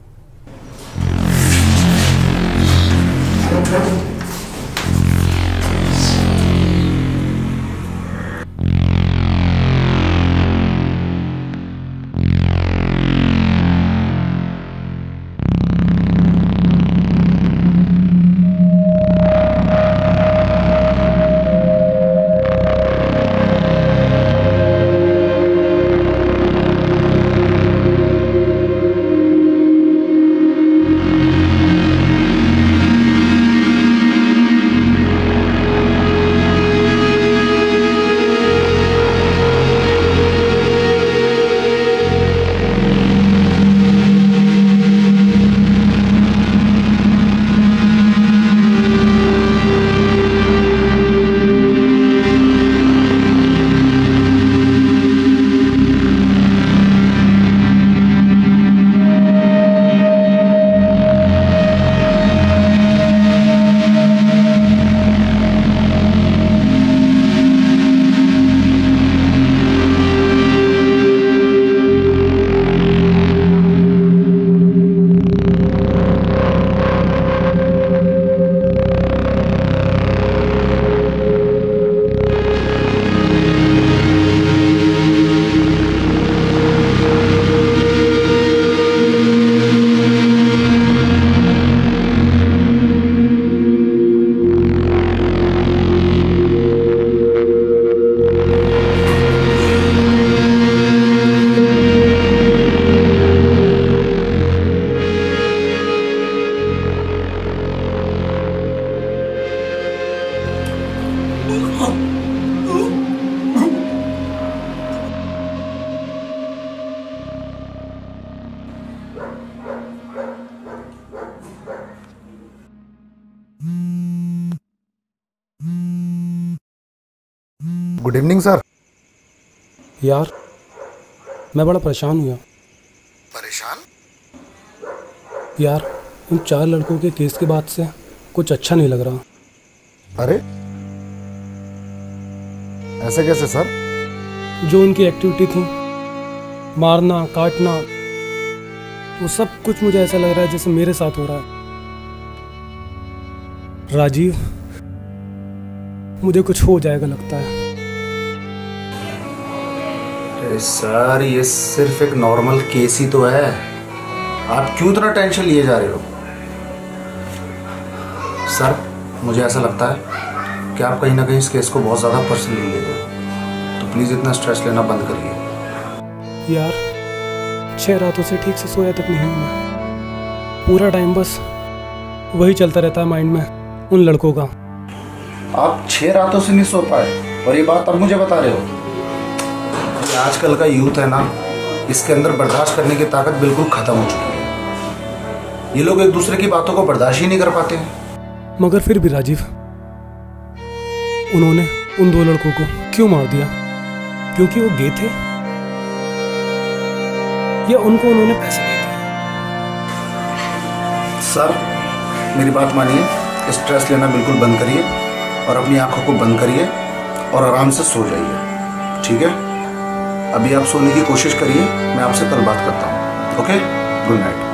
Good evening sir. यार मैं बड़ा परेशान हुआ। परेशान? यार उन 4 लड़कों के केस के बाद से कुछ अच्छा नहीं लग रहा। अरे ऐसे कैसे सर? जो उनकी एक्टिविटी थी, मारना काटना, वो सब कुछ मुझे ऐसा लग रहा है जैसे मेरे साथ हो रहा है। राजीव, मुझे कुछ हो जाएगा लगता है। अरे सर, ये सिर्फ एक नॉर्मल केस ही तो है, आप क्यों इतना टेंशन लिए जा रहे हो? सर, मुझे ऐसा लगता है कि आप कहीं ना कहीं इस केस को बहुत ज़्यादा पर्सनली ले रहे हो, तो प्लीज़ इतना स्ट्रेस लेना बंद करिए। यार 6 रातों से ठीक से सोया तक नहीं हूँ मैं। पूरा टाइम बस वही चलता रहता है माइंड में, उन लड़कों का। आप 6 रातों से नहीं सो पाए और ये बात अब मुझे बता रहे हो? ये आजकल का यूथ है ना, इसके अंदर बर्दाश्त करने की ताकत बिल्कुल खत्म हो चुकी है। ये लोग एक दूसरे की बातों को बर्दाश्त ही नहीं कर पाते हैं। मगर फिर भी राजीव, उन्होंने उन 2 लड़कों को क्यों मार दिया? क्योंकि वो गे थे या उनको उन्होंने पैसे दे दिए? सर, मेरी बात मानिए, स्ट्रेस लेना बिल्कुल बंद करिए और अपनी आंखों को बंद करिए और आराम से सो जाइए, ठीक है? अभी आप सोने की कोशिश करिए, मैं आपसे कल बात करता हूँ। Okay, good night.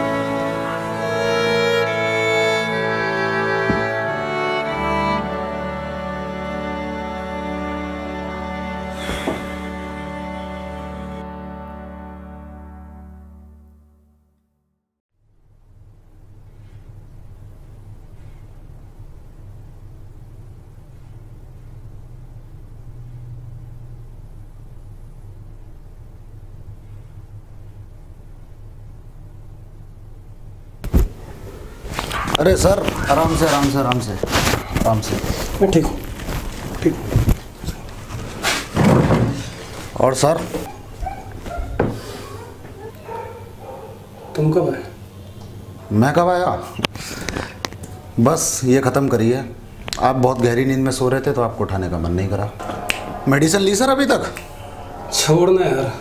अरे सर, आराम से आराम से आराम से आराम से। मैं ठीक हूँ, ठीक। और सर, तुम कब आए? मैं कब आया? बस ये ख़त्म करिए। आप बहुत गहरी नींद में सो रहे थे तो आपको उठाने का मन नहीं करा। मेडिसिन ली सर अभी तक? छोड़ना यार,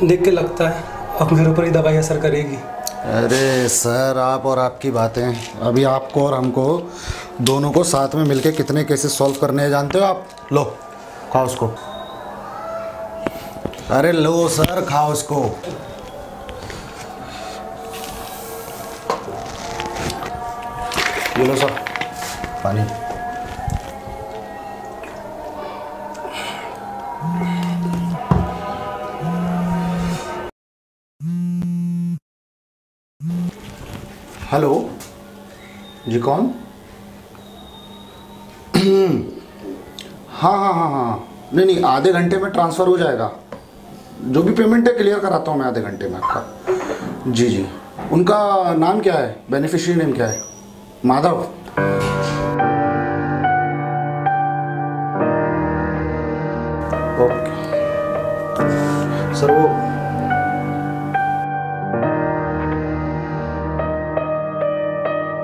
देख के लगता है अब मेरे ऊपर ही दवाई असर करेगी। अरे सर, आप और आपकी बातें। अभी आपको और हमको दोनों को साथ में मिलके कितने केसेस सॉल्व करने हैं जानते हो आप? लो खाओ उसको। अरे लो सर, खाओ उसको। ये लो सर पानी। हेलो जी, कौन? हाँ हाँ हाँ हाँ, नहीं आधे घंटे में ट्रांसफ़र हो जाएगा। जो भी पेमेंट है क्लियर कराता हूँ मैं आधे घंटे में आपका। जी जी। उनका नाम क्या है? बेनिफिशियरी नेम क्या है? माधव। Okay sir. वो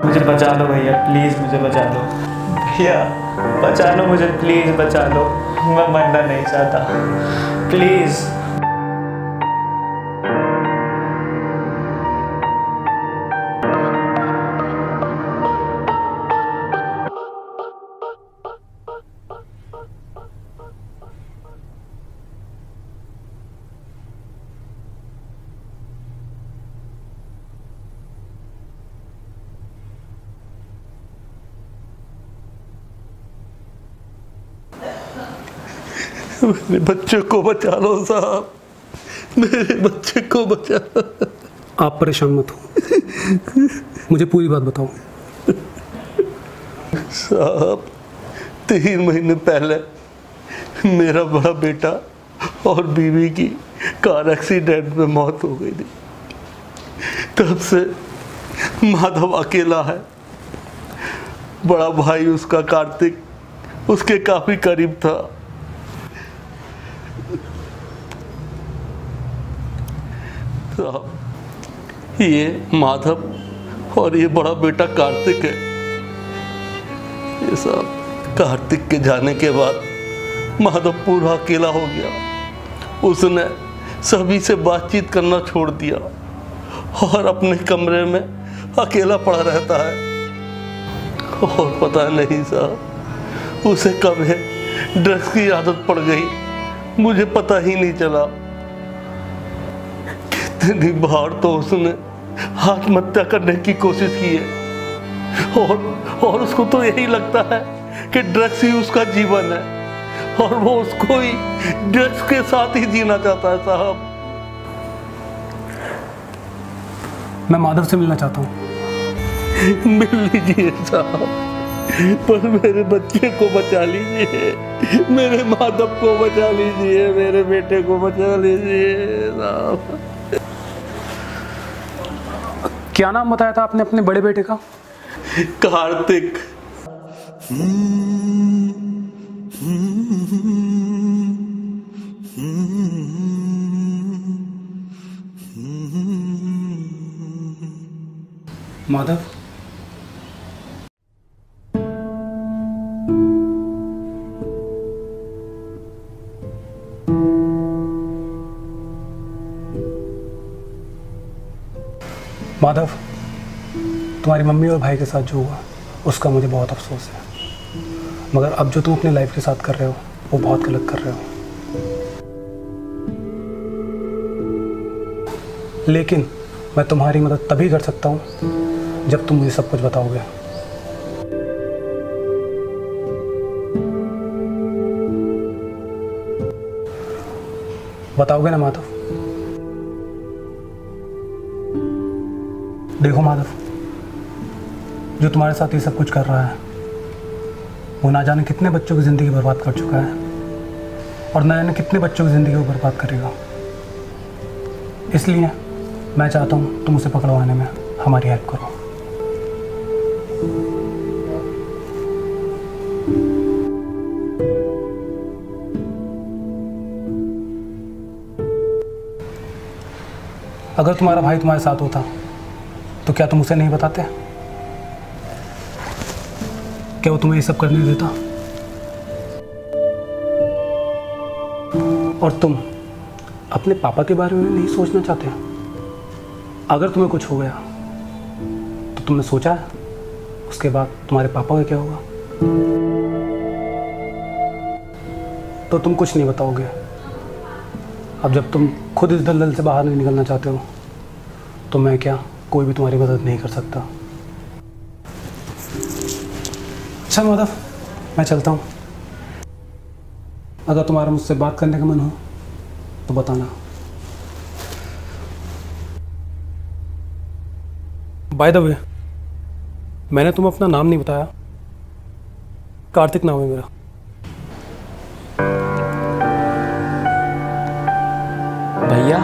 मुझे बचा लो भैया, प्लीज़ मुझे बचा लो भैया, बचा लो मुझे, प्लीज़ बचा लो। मैं मरना नहीं चाहता, प्लीज़। मेरे बच्चे को बचा लो साहब, मेरे बच्चे को बचा लो। आप परेशान मत हो, मुझे पूरी बात बताओ। साहब 3 महीने पहले मेरा बड़ा बेटा और बीवी की कार एक्सीडेंट में मौत हो गई थी। तब से माधव अकेला है बड़ा भाई उसका कार्तिक उसके काफी करीब था। साहब ये माधव और ये बड़ा बेटा कार्तिक है। ये साहब कार्तिक के जाने के बाद माधव पूरा अकेला हो गया। उसने सभी से बातचीत करना छोड़ दिया और अपने कमरे में अकेला पड़ा रहता है। और पता नहीं साहब उसे कब है ड्रग्स की आदत पड़ गई, मुझे पता ही नहीं चला। कितनी बार तो उसने आत्महत्या करने की कोशिश की है और उसको तो यही लगता है कि ड्रग्स ही उसका जीवन है और वो उसको ही ड्रग्स के साथ ही जीना चाहता है। साहब मैं माधव से मिलना चाहता हूँ। मिल लीजिए साहब, पर मेरे बच्चे को बचा लीजिए, मेरे माधव को बचा लीजिए, मेरे बेटे को बचा लीजिए साहब। क्या नाम बताया था आपने अपने बड़े बेटे का? कार्तिक। माधव, माधव, तुम्हारी मम्मी और भाई के साथ जो हुआ उसका मुझे बहुत अफसोस है, मगर अब जो तुम अपनी लाइफ के साथ कर रहे हो वो बहुत गलत कर रहे हो। लेकिन मैं तुम्हारी मदद तभी कर सकता हूँ जब तुम मुझे सब कुछ बताओगे। बताओगे ना माधव? देखो माधव, जो तुम्हारे साथ ये सब कुछ कर रहा है वो ना जाने कितने बच्चों की ज़िंदगी बर्बाद कर चुका है और ना जाने कितने बच्चों की ज़िंदगी को बर्बाद करेगा। इसलिए मैं चाहता हूँ तुम उसे पकड़वाने में हमारी हेल्प करो। अगर तुम्हारा भाई तुम्हारे साथ होता तो क्या तुम उसे नहीं बताते? क्या वो तुम्हें ये सब करने देता? और तुम अपने पापा के बारे में नहीं सोचना चाहते? अगर तुम्हें कुछ हो गया तो तुमने सोचा है उसके बाद तुम्हारे पापा का क्या होगा? तो तुम कुछ नहीं बताओगे। अब जब तुम खुद इस दलदल से बाहर नहीं निकलना चाहते हो तो मैं क्या, कोई भी तुम्हारी मदद नहीं कर सकता। अच्छा माधव, मैं चलता हूँ। अगर तुम्हारा मुझसे बात करने का मन हो तो बताना। बाय द वे, मैंने तुम्हें अपना नाम नहीं बताया। कार्तिक नाम है मेरा। भैया,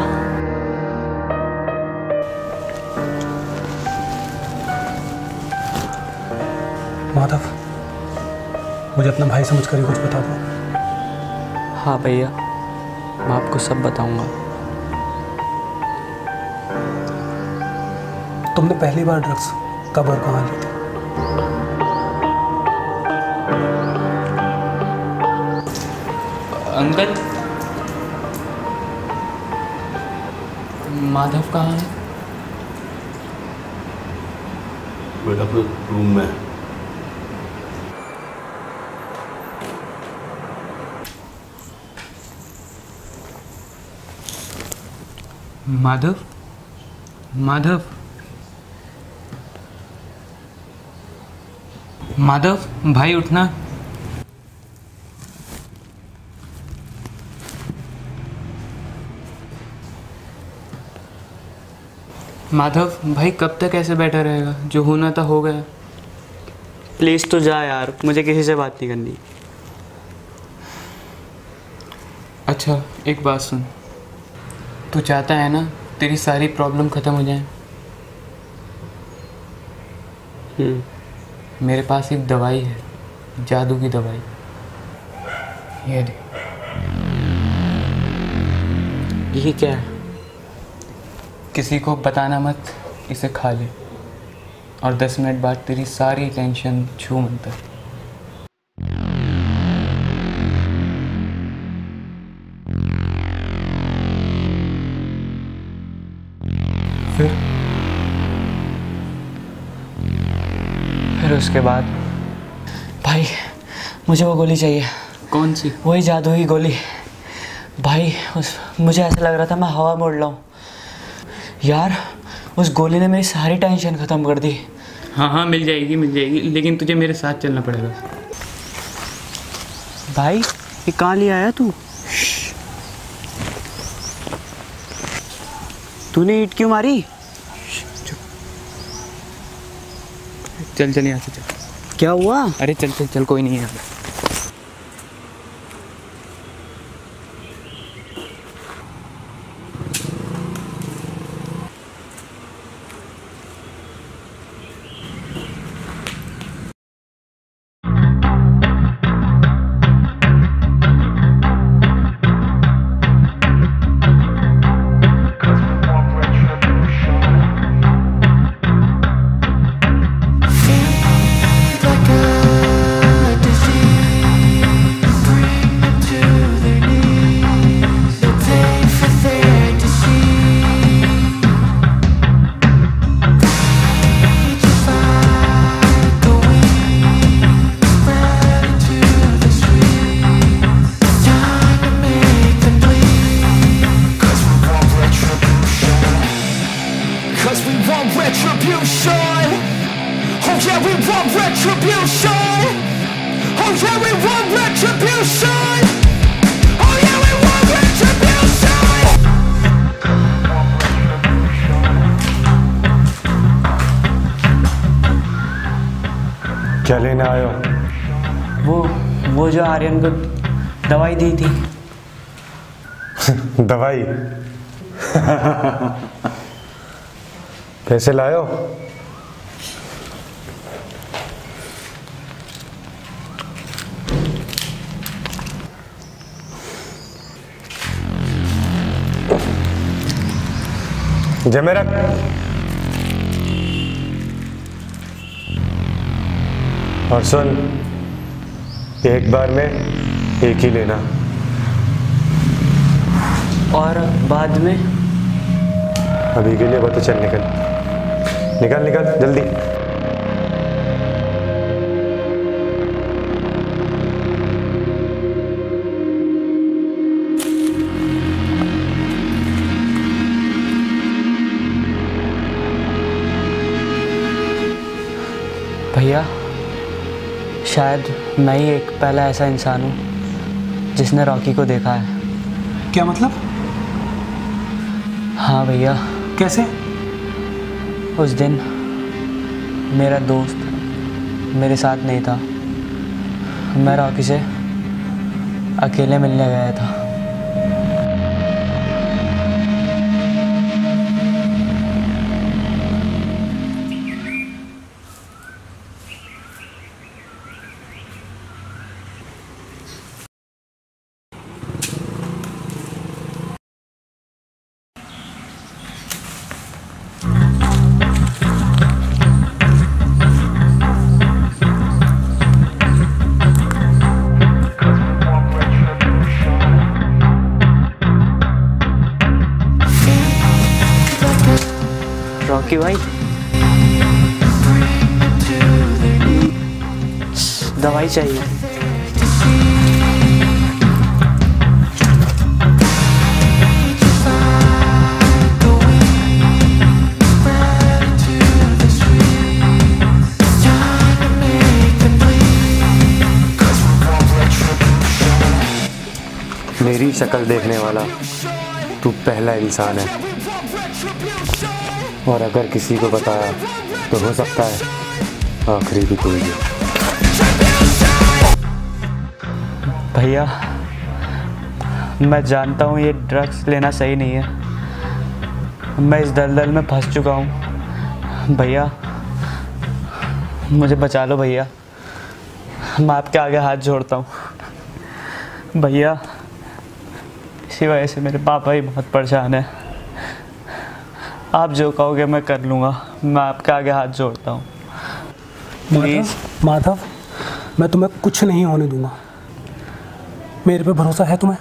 माधव, मुझे अपना भाई समझकर ही कुछ बता दो। हाँ भैया, मैं आपको सब बताऊंगा। तुमने पहली बार ड्रग्स कब और कहाँ ली थी? अंकल, माधव कहाँ है? बेटा अपने रूम में। माधव, माधव, माधव, भाई उठना। माधव, भाई कब तक ऐसे बैठा रहेगा? जो होना था हो गया। प्लीज़ तो जा यार, मुझे किसी से बात नहीं करनी। अच्छा एक बात सुन, तू चाहता है ना तेरी सारी प्रॉब्लम ख़त्म हो जाए? मेरे पास एक दवाई है, जादू की दवाई। ये दे। ये क्या है? किसी को बताना मत, इसे खा ले और 10 मिनट बाद तेरी सारी टेंशन छू मंतर। फिर उसके बाद भाई मुझे वो गोली चाहिए। कौन सी? वही जादू की गोली भाई। मुझे ऐसा लग रहा था मैं हवा मोड़ रहा हूँ यार। उस गोली ने मेरी सारी टेंशन ख़त्म कर दी। हाँ हाँ मिल जाएगी, लेकिन तुझे मेरे साथ चलना पड़ेगा। भाई ये कहाँ ले आया तू? तूने ईंट क्यों मारी? चल चल यहाँ से चल। क्या हुआ? अरे चल चल चल, कोई नहीं है। क्या लेने आए हो? वो जो आर्यन को दवाई दी थी। दवाई? पैसे लाए हो? जमे रख। और सुन, एक बार में एक ही लेना। और बाद में? अभी के लिए वो तो चल निकल निकल निकल जल्दी। भैया शायद मैं ही एक पहला ऐसा इंसान हूँ जिसने रॉकी को देखा है। क्या मतलब? हाँ भैया। कैसे? उस दिन मेरा दोस्त मेरे साथ नहीं था। मैं रॉकी से अकेले मिलने गया था। रॉकी भाई दवाई चाहिए। मेरी शक्ल देखने वाला तू पहला इंसान है, और अगर किसी को बताया तो हो सकता है आखिरी भी कोई है। भैया मैं जानता हूँ ये ड्रग्स लेना सही नहीं है। मैं इस दलदल में फंस चुका हूँ भैया। मुझे बचा लो भैया, मैं आपके आगे हाथ जोड़ता हूँ भैया। इसी वजह से मेरे पापा ही बहुत परेशान है। आप जो कहोगे मैं कर लूँगा, मैं आपके आगे हाथ जोड़ता हूँ प्लीज़। माधव, मैं तुम्हें कुछ नहीं होने दूंगा। मेरे पे भरोसा है तुम्हें?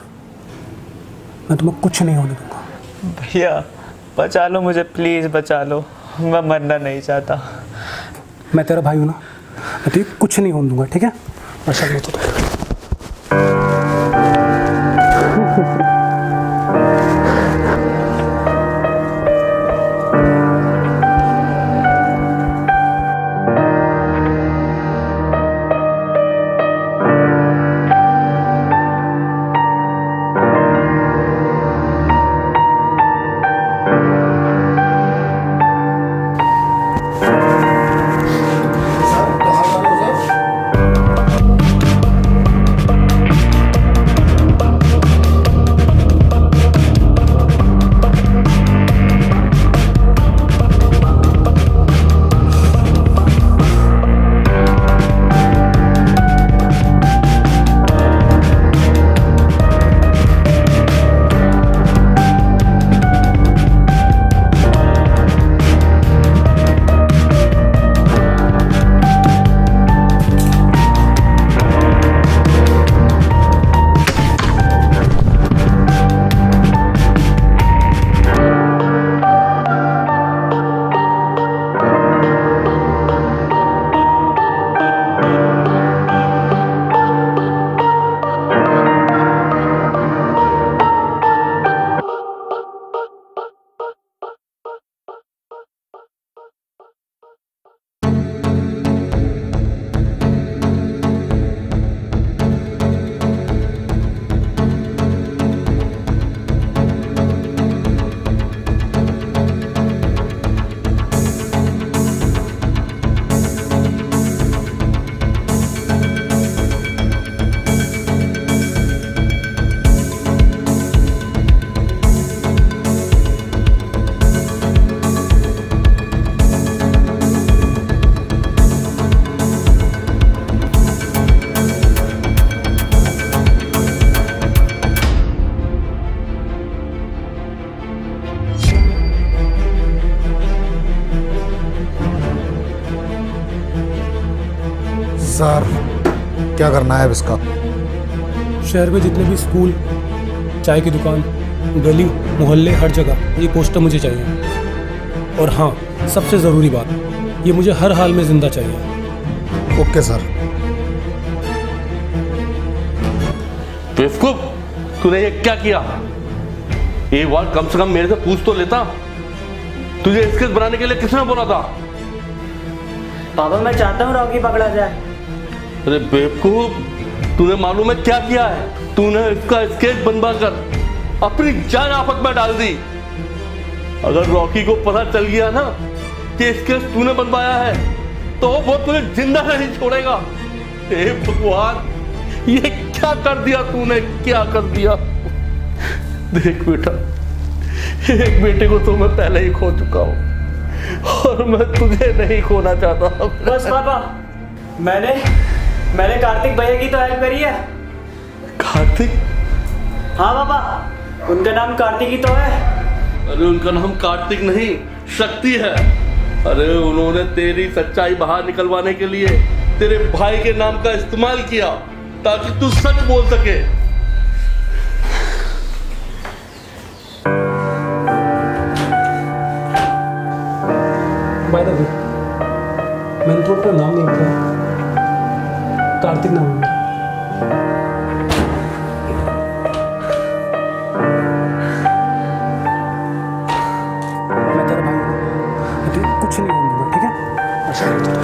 मैं तुम्हें कुछ नहीं होने दूंगा। भैया बचा लो मुझे, प्लीज़ बचा लो, मैं मरना नहीं चाहता। मैं तेरा भाई हूँ ना, मैं तुझे कुछ नहीं होने दूंगा, ठीक है? परेशान मत हो। सर क्या करना है अब इसका? शहर में जितने भी स्कूल, चाय की दुकान, गली मोहल्ले, हर जगह ये पोस्टर मुझे चाहिए। और हाँ, सबसे ज़रूरी बात, ये मुझे हर हाल में जिंदा चाहिए। Okay sir. बेवकूफ, तूने ये क्या किया? एक बार कम से कम मेरे से पूछ तो लेता। तुझे स्केच बनाने के लिए किसने बोला था? पापा मैं चाहता हूँ रॉकी पकड़ा जाए। अरे बेवकूफ, तूने मालूम है क्या किया है? तूने इसका स्केच बनवा कर अपनी जान आफत में डाल दी। अगर रॉकी को पता चल गया ना कि स्केच तूने बनवाया है तो वो तुझे जिंदा नहीं छोड़ेगा। हे भगवान, ये क्या कर दिया तूने, क्या कर दिया? देख बेटा, एक बेटे को तो मैं पहले ही खो चुका हूँ और मैं तुझे नहीं खोना चाहता। बस पापा, मैंने कार्तिक भैया की तो हेल्प करी है। कार्तिक? हाँ पापा, उनका नाम कार्तिक ही तो है। अरे उनका नाम कार्तिक नहीं, शक्ति है। अरे उन्होंने तेरी सच्चाई बाहर निकलवाने के लिए तेरे भाई के नाम का इस्तेमाल किया ताकि तू सच बोल सके। बाय द वे, मैंने तो अपना नाम नहीं बताया, कार्तिक नाम है। मैं तेरा भाई हूँ, मैं तुझे कुछ नहीं होने दूंगा, ठीक है? आशा करता हूँ।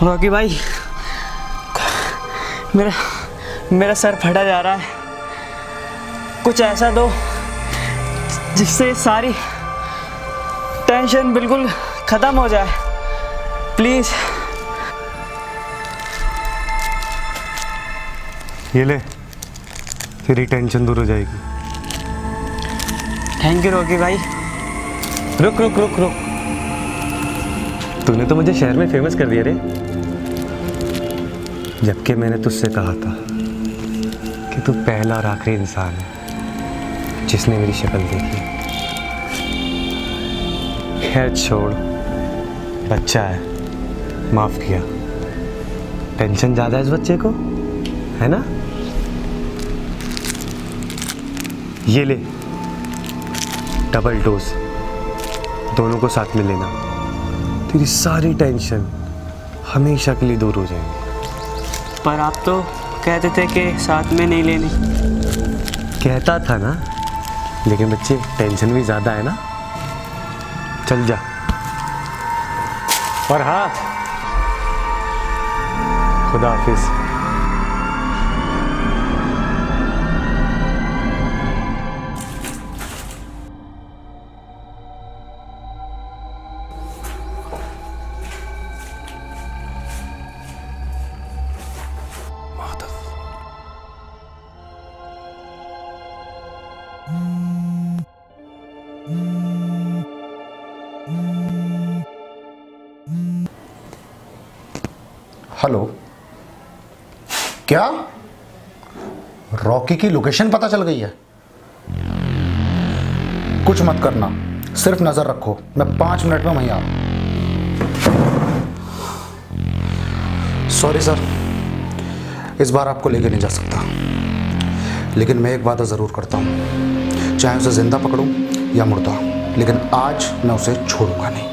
रॉकी भाई, मेरा सर फटा जा रहा है। कुछ ऐसा दो जिससे सारी टेंशन बिल्कुल ख़त्म हो जाए, प्लीज़। ये ले, तेरी टेंशन दूर हो जाएगी। थैंक यू रॉकी भाई। रुक रुक रुक रुक, तूने तो मुझे शहर में फेमस कर दिया रे, जबकि मैंने तुझसे कहा था कि तू पहला और आखिरी इंसान है जिसने मेरी शक्ल देखी। खैर छोड़, बच्चा है, माफ किया। टेंशन ज़्यादा है इस बच्चे को, है ना? ये ले, डबल डोज, दोनों को साथ में लेना। तेरी सारी टेंशन हमेशा के लिए दूर हो जाएगी। पर आप तो कहते थे कि साथ में नहीं लेनी। कहता था ना, लेकिन बच्चे टेंशन भी ज़्यादा है ना। चल जा। और हाँ, खुदा हाफिज। हेलो, क्या रॉकी की लोकेशन पता चल गई है? कुछ मत करना, सिर्फ नजर रखो, मैं 5 मिनट में वहीं आ रहा हूं। सॉरी सर, इस बार आपको लेके नहीं जा सकता, लेकिन मैं एक वादा ज़रूर करता हूँ, चाहे उसे जिंदा पकड़ूं या मुर्दा, लेकिन आज मैं उसे छोड़ूंगा नहीं।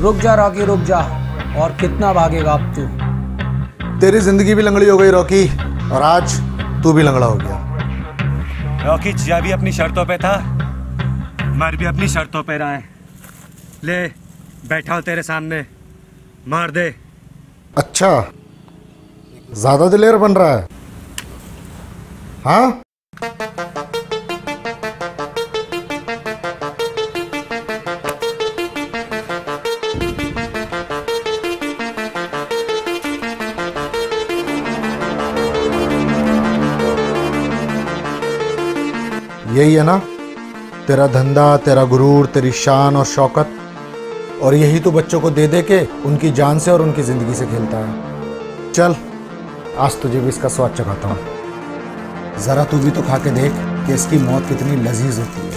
रुक जा रॉकी, रुक जा। और कितना भागेगा अब तू? तेरी जिंदगी भी लंगड़ी हो गई रॉकी, और आज तू भी लंगड़ा हो गया। रॉकी जिया भी अपनी शर्तों पे था, मर भी अपनी शर्तों पे रहा है। ले बैठा हूं तेरे सामने, मार दे। अच्छा, ज्यादा दिलेर बन रहा है, हाँ? यही है ना तेरा धंधा, तेरा गुरूर, तेरी शान और शौकत, और यही तो बच्चों को दे दे के उनकी जान से और उनकी जिंदगी से खेलता है। चल आज तुझे भी इसका स्वाद चखाता हूँ। ज़रा तू भी तो खा के देख कि इसकी मौत कितनी लजीज होती है।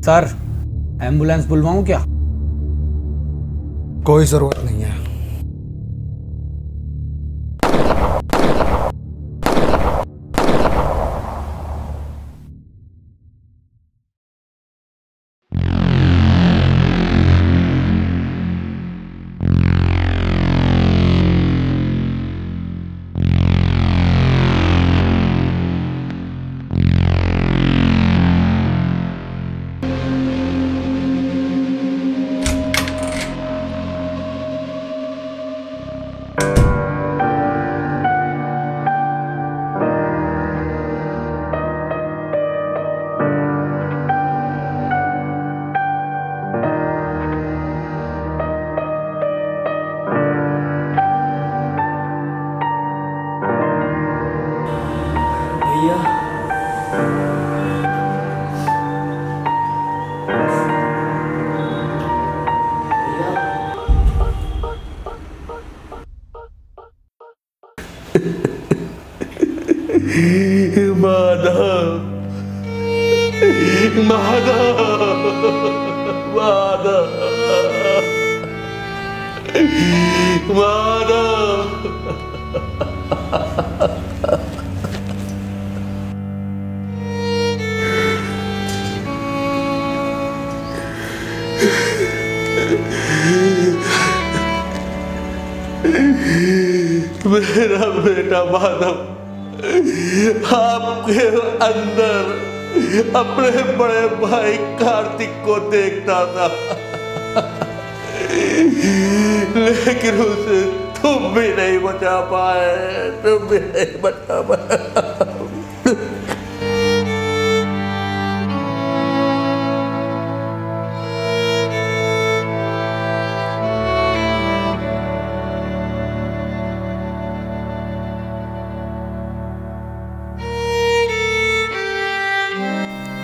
सर, एम्बुलेंस बुलवाऊं क्या? कोई ज़रूरत नहीं है। माधव, माधव, माधव, माधव। मेरा बेटा माधव आपके अंदर अपने बड़े भाई कार्तिक को देखता था, लेकिन उसे तुम भी नहीं बचा पाए, तुम भी नहीं बचा पाए।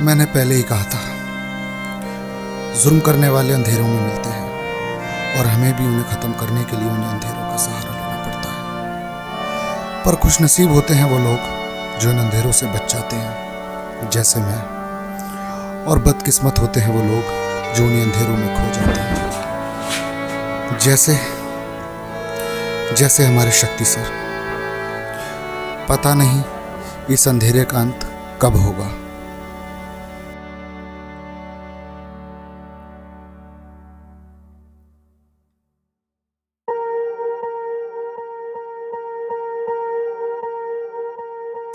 मैंने पहले ही कहा था, जुल्म करने वाले अंधेरों में मिलते हैं और हमें भी उन्हें ख़त्म करने के लिए उन्हें अंधेरों का सहारा लेना पड़ता है। पर खुशनसीब होते हैं वो लोग जो इन अंधेरों से बच जाते हैं, जैसे मैं, और बदकिस्मत होते हैं वो लोग जो उन्हीं अंधेरों में खो जाते हैं, जैसे हमारे शक्ति सर। पता नहीं इस अंधेरे का अंत कब होगा।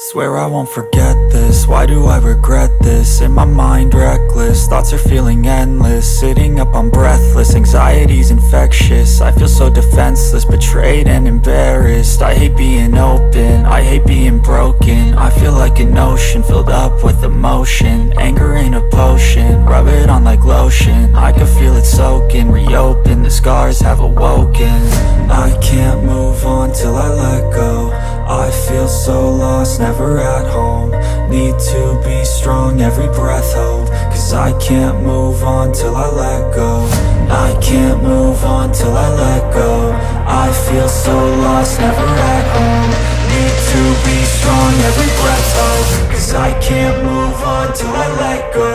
Swear I won't forget this, why do I regret this? In my mind reckless, thoughts are feeling endless. Sitting up I'm breathless, anxiety's infectious. I feel so defenseless, betrayed and embarrassed. I hate being open, I hate being broken. I feel like an ocean filled up with emotion. Anger ain't a potion, rub it on like lotion. I can feel it soaking, reopen, the scars have awoken. I can't move on till I let go. I feel so lost, never at home. Need to be strong, every breath hold. Cause I can't move on till I let go. I can't move on till I let go. I feel so lost, never at home. Need to be strong, every breath hold. Cause I can't move on till I let go.